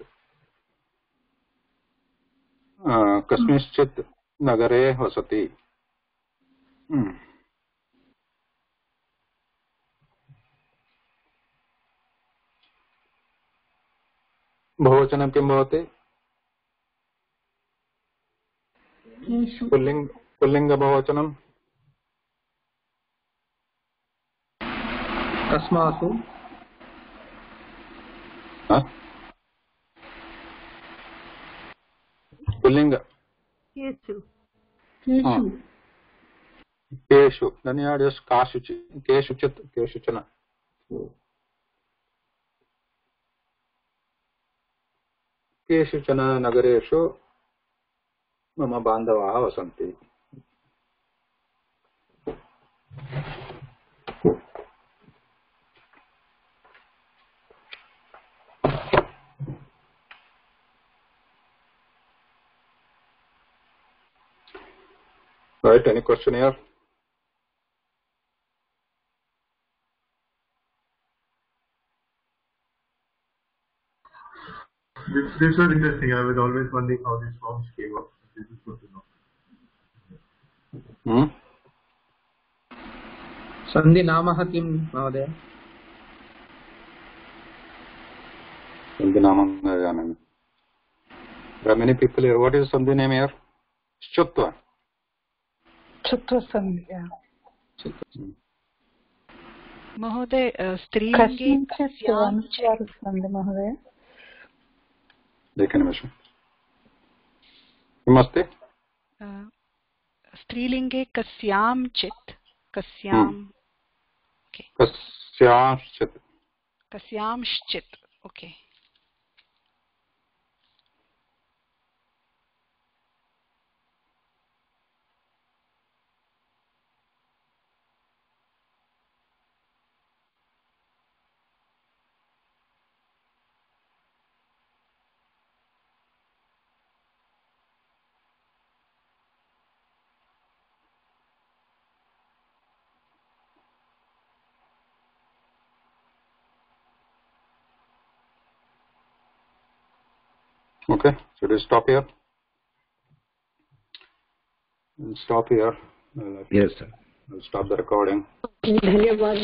[SPEAKER 1] Kasminchit nagare vasati. बहुवचनं किं भवति? पुल्लिङ्ग बहुवचनं
[SPEAKER 9] अस्मासु
[SPEAKER 1] pulling केषु then you are just केषुचित् केषुचन केषुचन नगरेषु मम बान्धवाः वसन्ति. Right, any question here?
[SPEAKER 2] This was interesting. I was always wondering how these forms came up. This is good to know.
[SPEAKER 9] सन्धि नामः किं महोदय?
[SPEAKER 1] Sandhi namam janami. There are many people here. What is Sandhi name here? Chutva.
[SPEAKER 4] Chutva Sandhi. महोदय स्त्रीलिङ्गे
[SPEAKER 10] महोदय
[SPEAKER 1] लेखनमस्ति किमस्ति
[SPEAKER 4] स्त्रीलिङ्गे कस्याञ्चित् कस्यांश्चित् okay.
[SPEAKER 1] Okay, should we stop here? We'll stop here.
[SPEAKER 8] Yes, sir.
[SPEAKER 1] We'll stop the recording.
[SPEAKER 10] धन्यवाद.